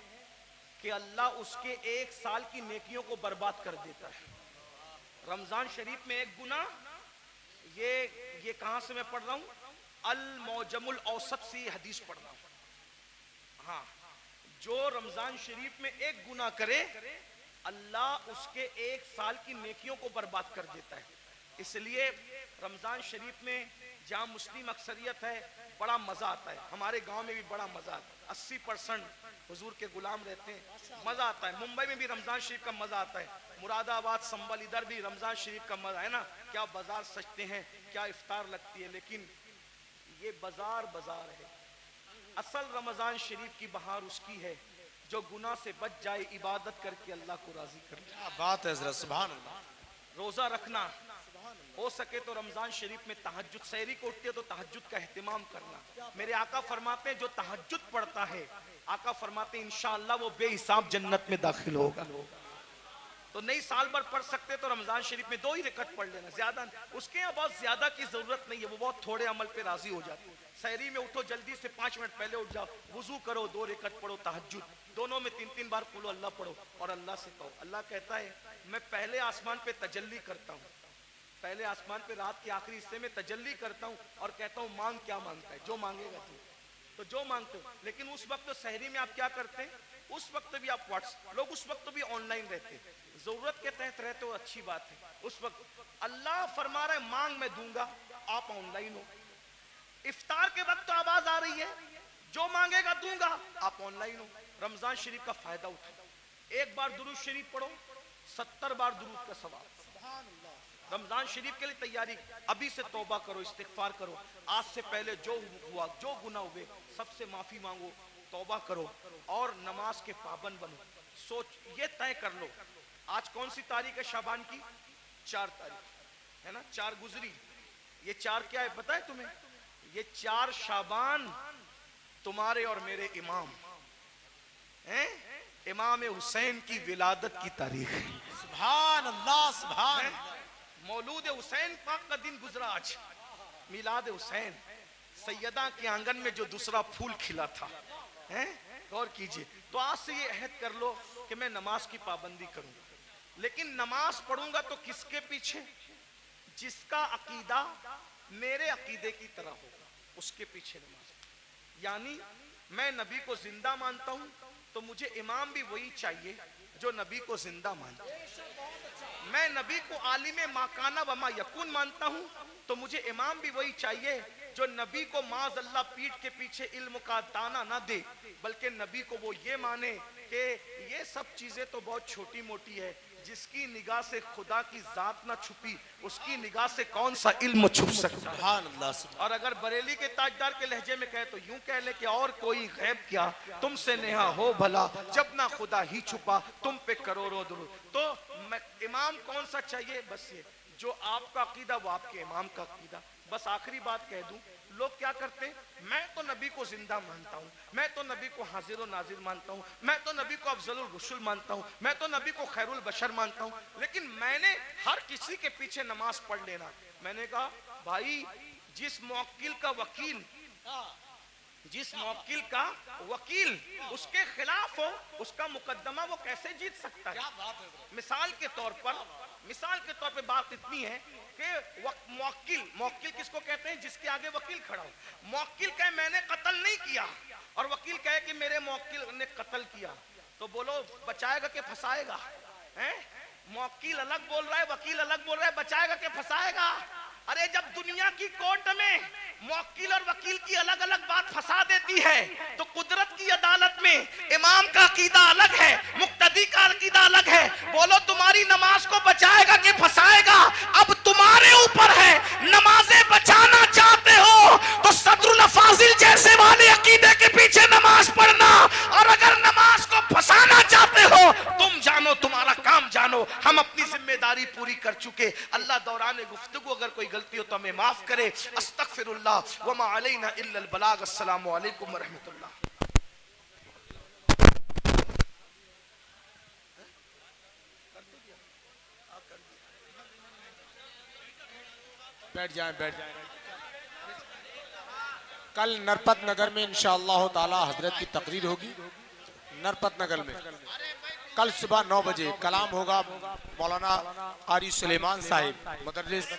कि अल्लाह उसके 1 साल की नेकियों को बर्बाद कर देता है। रमजान शरीफ में एक गुनाह, ये कहां से मैं पढ़ रहा हूं, अल मौजमुल औसत से हदीस पढ़ रहा हूं। हाँ, जो रमजान शरीफ में एक गुनाह करे, अल्लाह उसके 1 साल की नेकियों को बर्बाद कर देता है। इसलिए रमजान शरीफ में जहाँ मुस्लिम अक्सरियत है, बड़ा मजा आता है। हमारे गांव में भी बड़ा मजा आता है, 80% हुजूर के गुलाम रहते हैं, मजा आता है। मुंबई में भी रमजान शरीफ का मजा आता है, मुरादाबाद संबल इधर भी रमजान शरीफ का मजा है ना। क्या बाजार सजते हैं, क्या इफ्तार लगती है, लेकिन ये बाजार बाजार है। असल रमजान शरीफ की बहार उसकी है जो गुनाह से बच जाए, इबादत करके अल्लाह को राजी कर। क्या बात है हज़रत, सुभान अल्लाह। रोजा रखना, हो सके तो रमजान शरीफ में तहज्जुद, सहरी को उठती है तो तहज्जुद का एहतिमाम करना। मेरे आका फरमाते हैं जो तहज्जुद पढ़ता है, आका फरमाते हैं इंशाअल्लाह वो बेहिसाब जन्नत में दाखिल होगा। तो नहीं साल भर पढ़ सकते तो रमजान शरीफ में 2 ही रकत पढ़ लेना, ज्यादा उसके यहाँ बहुत ज्यादा की जरूरत नहीं है, वो बहुत थोड़े अमल पे राजी हो जाते हैं। सहरी में उठो जल्दी से 5 मिनट पहले उठ जाओ, वुजू करो, 2 रकत पढ़ो, तहज्जुद दोनों में 3-3 बार कुल अल्लाह पढ़ो और अल्लाह से कहो। अल्लाह कहता है मैं पहले आसमान पे तजल्ली करता हूँ, पहले आसमान पे रात के आखिरी हिस्से में तजल्ली करता हूँ और कहता हूँ मांग क्या मांगता है, जो मांगेगा तू, तो जो मांगते हो। लेकिन उस वक्त तो सहरी में आप क्या करते हैं, उस वक्त भी आप व्हाट्सएप, लोग उस वक्त भी ऑनलाइन रहते, जरूरत के तहत रहते हो, अच्छी बात है। उस वक्त अल्लाह फरमा रहा है मांग मैं दूंगा, आप ऑनलाइन हो। इफ्तार के वक्त तो आवाज आ रही है जो मांगेगा दूंगा, आप ऑनलाइन हो। रमजान शरीफ का फायदा उठाओ, एक बार दुरूद शरीफ पढ़ो, 70 बार दुरूद का सवाब। रमजान शरीफ के लिए तैयारी, अभी से तौबा करो, इस्तिगफार करो, आज से पहले जो हुआ, जो गुनाह हुए सबसे माफी मांगो, तौबा करो और नमाज के पाबंद बनो। सोच ये तय कर लो, आज कौन सी तारीख है शाबान की, 4 तारीख है ना, 4 गुजरी, ये 4 क्या है पता है तुम्हें, ये 4 शाबान तुम्हारे और मेरे इमाम हैं, इमाम हुसैन की विलादत की तारीख है। सुभान अल्लाह, सुभान अल्लाह। मौलूद हुसैन पाक का दिन गुजरा आज, मिलाद हुसैन, सैयदा के आंगन में जो दूसरा फूल खिला था, हैं, गौर कीजिए। तो आज से ये अहद कर लो कि मैं नमाज की पाबंदी करूंगा, लेकिन नमाज पढ़ूंगा तो किसके पीछे, जिसका अकीदा मेरे अकीदे की तरह होगा उसके पीछे नमाज। यानी मैं नबी को जिंदा मानता हूं तो मुझे इमाम भी वही चाहिए जो नबी को जिंदा मानता है। मैं नबी को आलिम माकाना वमा यकून मानता हूं तो मुझे इमाम भी वही चाहिए जो नबी को माज अल्लाह पीठ के पीछे इल्म का दाना ना दे, बल्कि नबी को वो ये माने कि ये सब चीजें तो बहुत छोटी मोटी है, जिसकी निगाह से खुदा की जात ना छुपी उसकी निगाह से कौन सा इल्म छुप सकता है। और अगर बरेली के ताजदार के लहजे में कहे तो यूं कह ले कि और कोई गैब क्या तुमसे नेहा हो भला, जब ना खुदा ही छुपा तुम पे करोड़ों दुरूद। तो इमाम कौन सा चाहिए, बस ये जो आपका अकीदा वो आपके इमाम का अकीदा। बस आखिरी बात कह दूं, लोग क्या करते हैं, मैं तो नबी को जिंदा मानता हूं, मैं तो नबी को हाजिर और नाजिर मानता हूं, मैं तो नबी को अफजलुल रुसुल मानता हूं, मैं तो नबी को खैरुल बशर मानता हूं, लेकिन मैंने हर किसी के पीछे नमाज पढ़ लेना। मैंने कहा भाई जिस मुवक्किल का वकील, जिस मुवक्किल का वकील उसके खिलाफ हो उसका मुकदमा वो कैसे जीत सकता है। मिसाल के तौर पर बात इतनी है कि मुवक्किल किसको कहते हैं, जिसके आगे वकील खड़ा हो। मुवक्किल कहे मैंने कत्ल नहीं किया और वकील कहे कि मेरे मुवक्किल ने कत्ल किया, तो बोलो बचाएगा कि फंसाएगा, हैं? मुवक्किल अलग बोल रहा है, वकील अलग बोल रहा है, बचाएगा कि फंसाएगा। अरे जब दुनिया की कोर्ट में मुवक्किल और वकील की अलग अलग बात फंसा देती है तो कुदरत की अदालत में इमाम का अकीदा अलग है, मुक्तदी का अकीदा अलग है। बोलो तुम्हारी नमाज को बचाएगा कि फंसाएगा, अब तुम्हारे ऊपर है। नमाजें बचाना चाहते हो तो सदरुल अफाजिल जैसे वाले अकीदे के पीछे नमाज पढ़ना, और अगर नमाज को फंसाना चाहते हो तुम जानो, तुम्हारा काम जानो, हम अपनी जिम्मेदारी पूरी कर चुके। अल्लाह दौरान गुफ्तगू अगर कोई गलती हो तो हमें माफ करे। अस्तगफिरुल्लाह व मा अलैना इल्ला अल बलाग। अस्सलामु अलैकुम व रहमतुल्लाह। बैठ जाएं, बैठ जाएं। कल नरपत नगर में इंशाअल्लाह ताला हजरत की तकरीर होगी। नरपत नगर में कल सुबह 9 बजे कलाम होगा। मौलाना कारी सुलेमान साहिब मुदर्रिस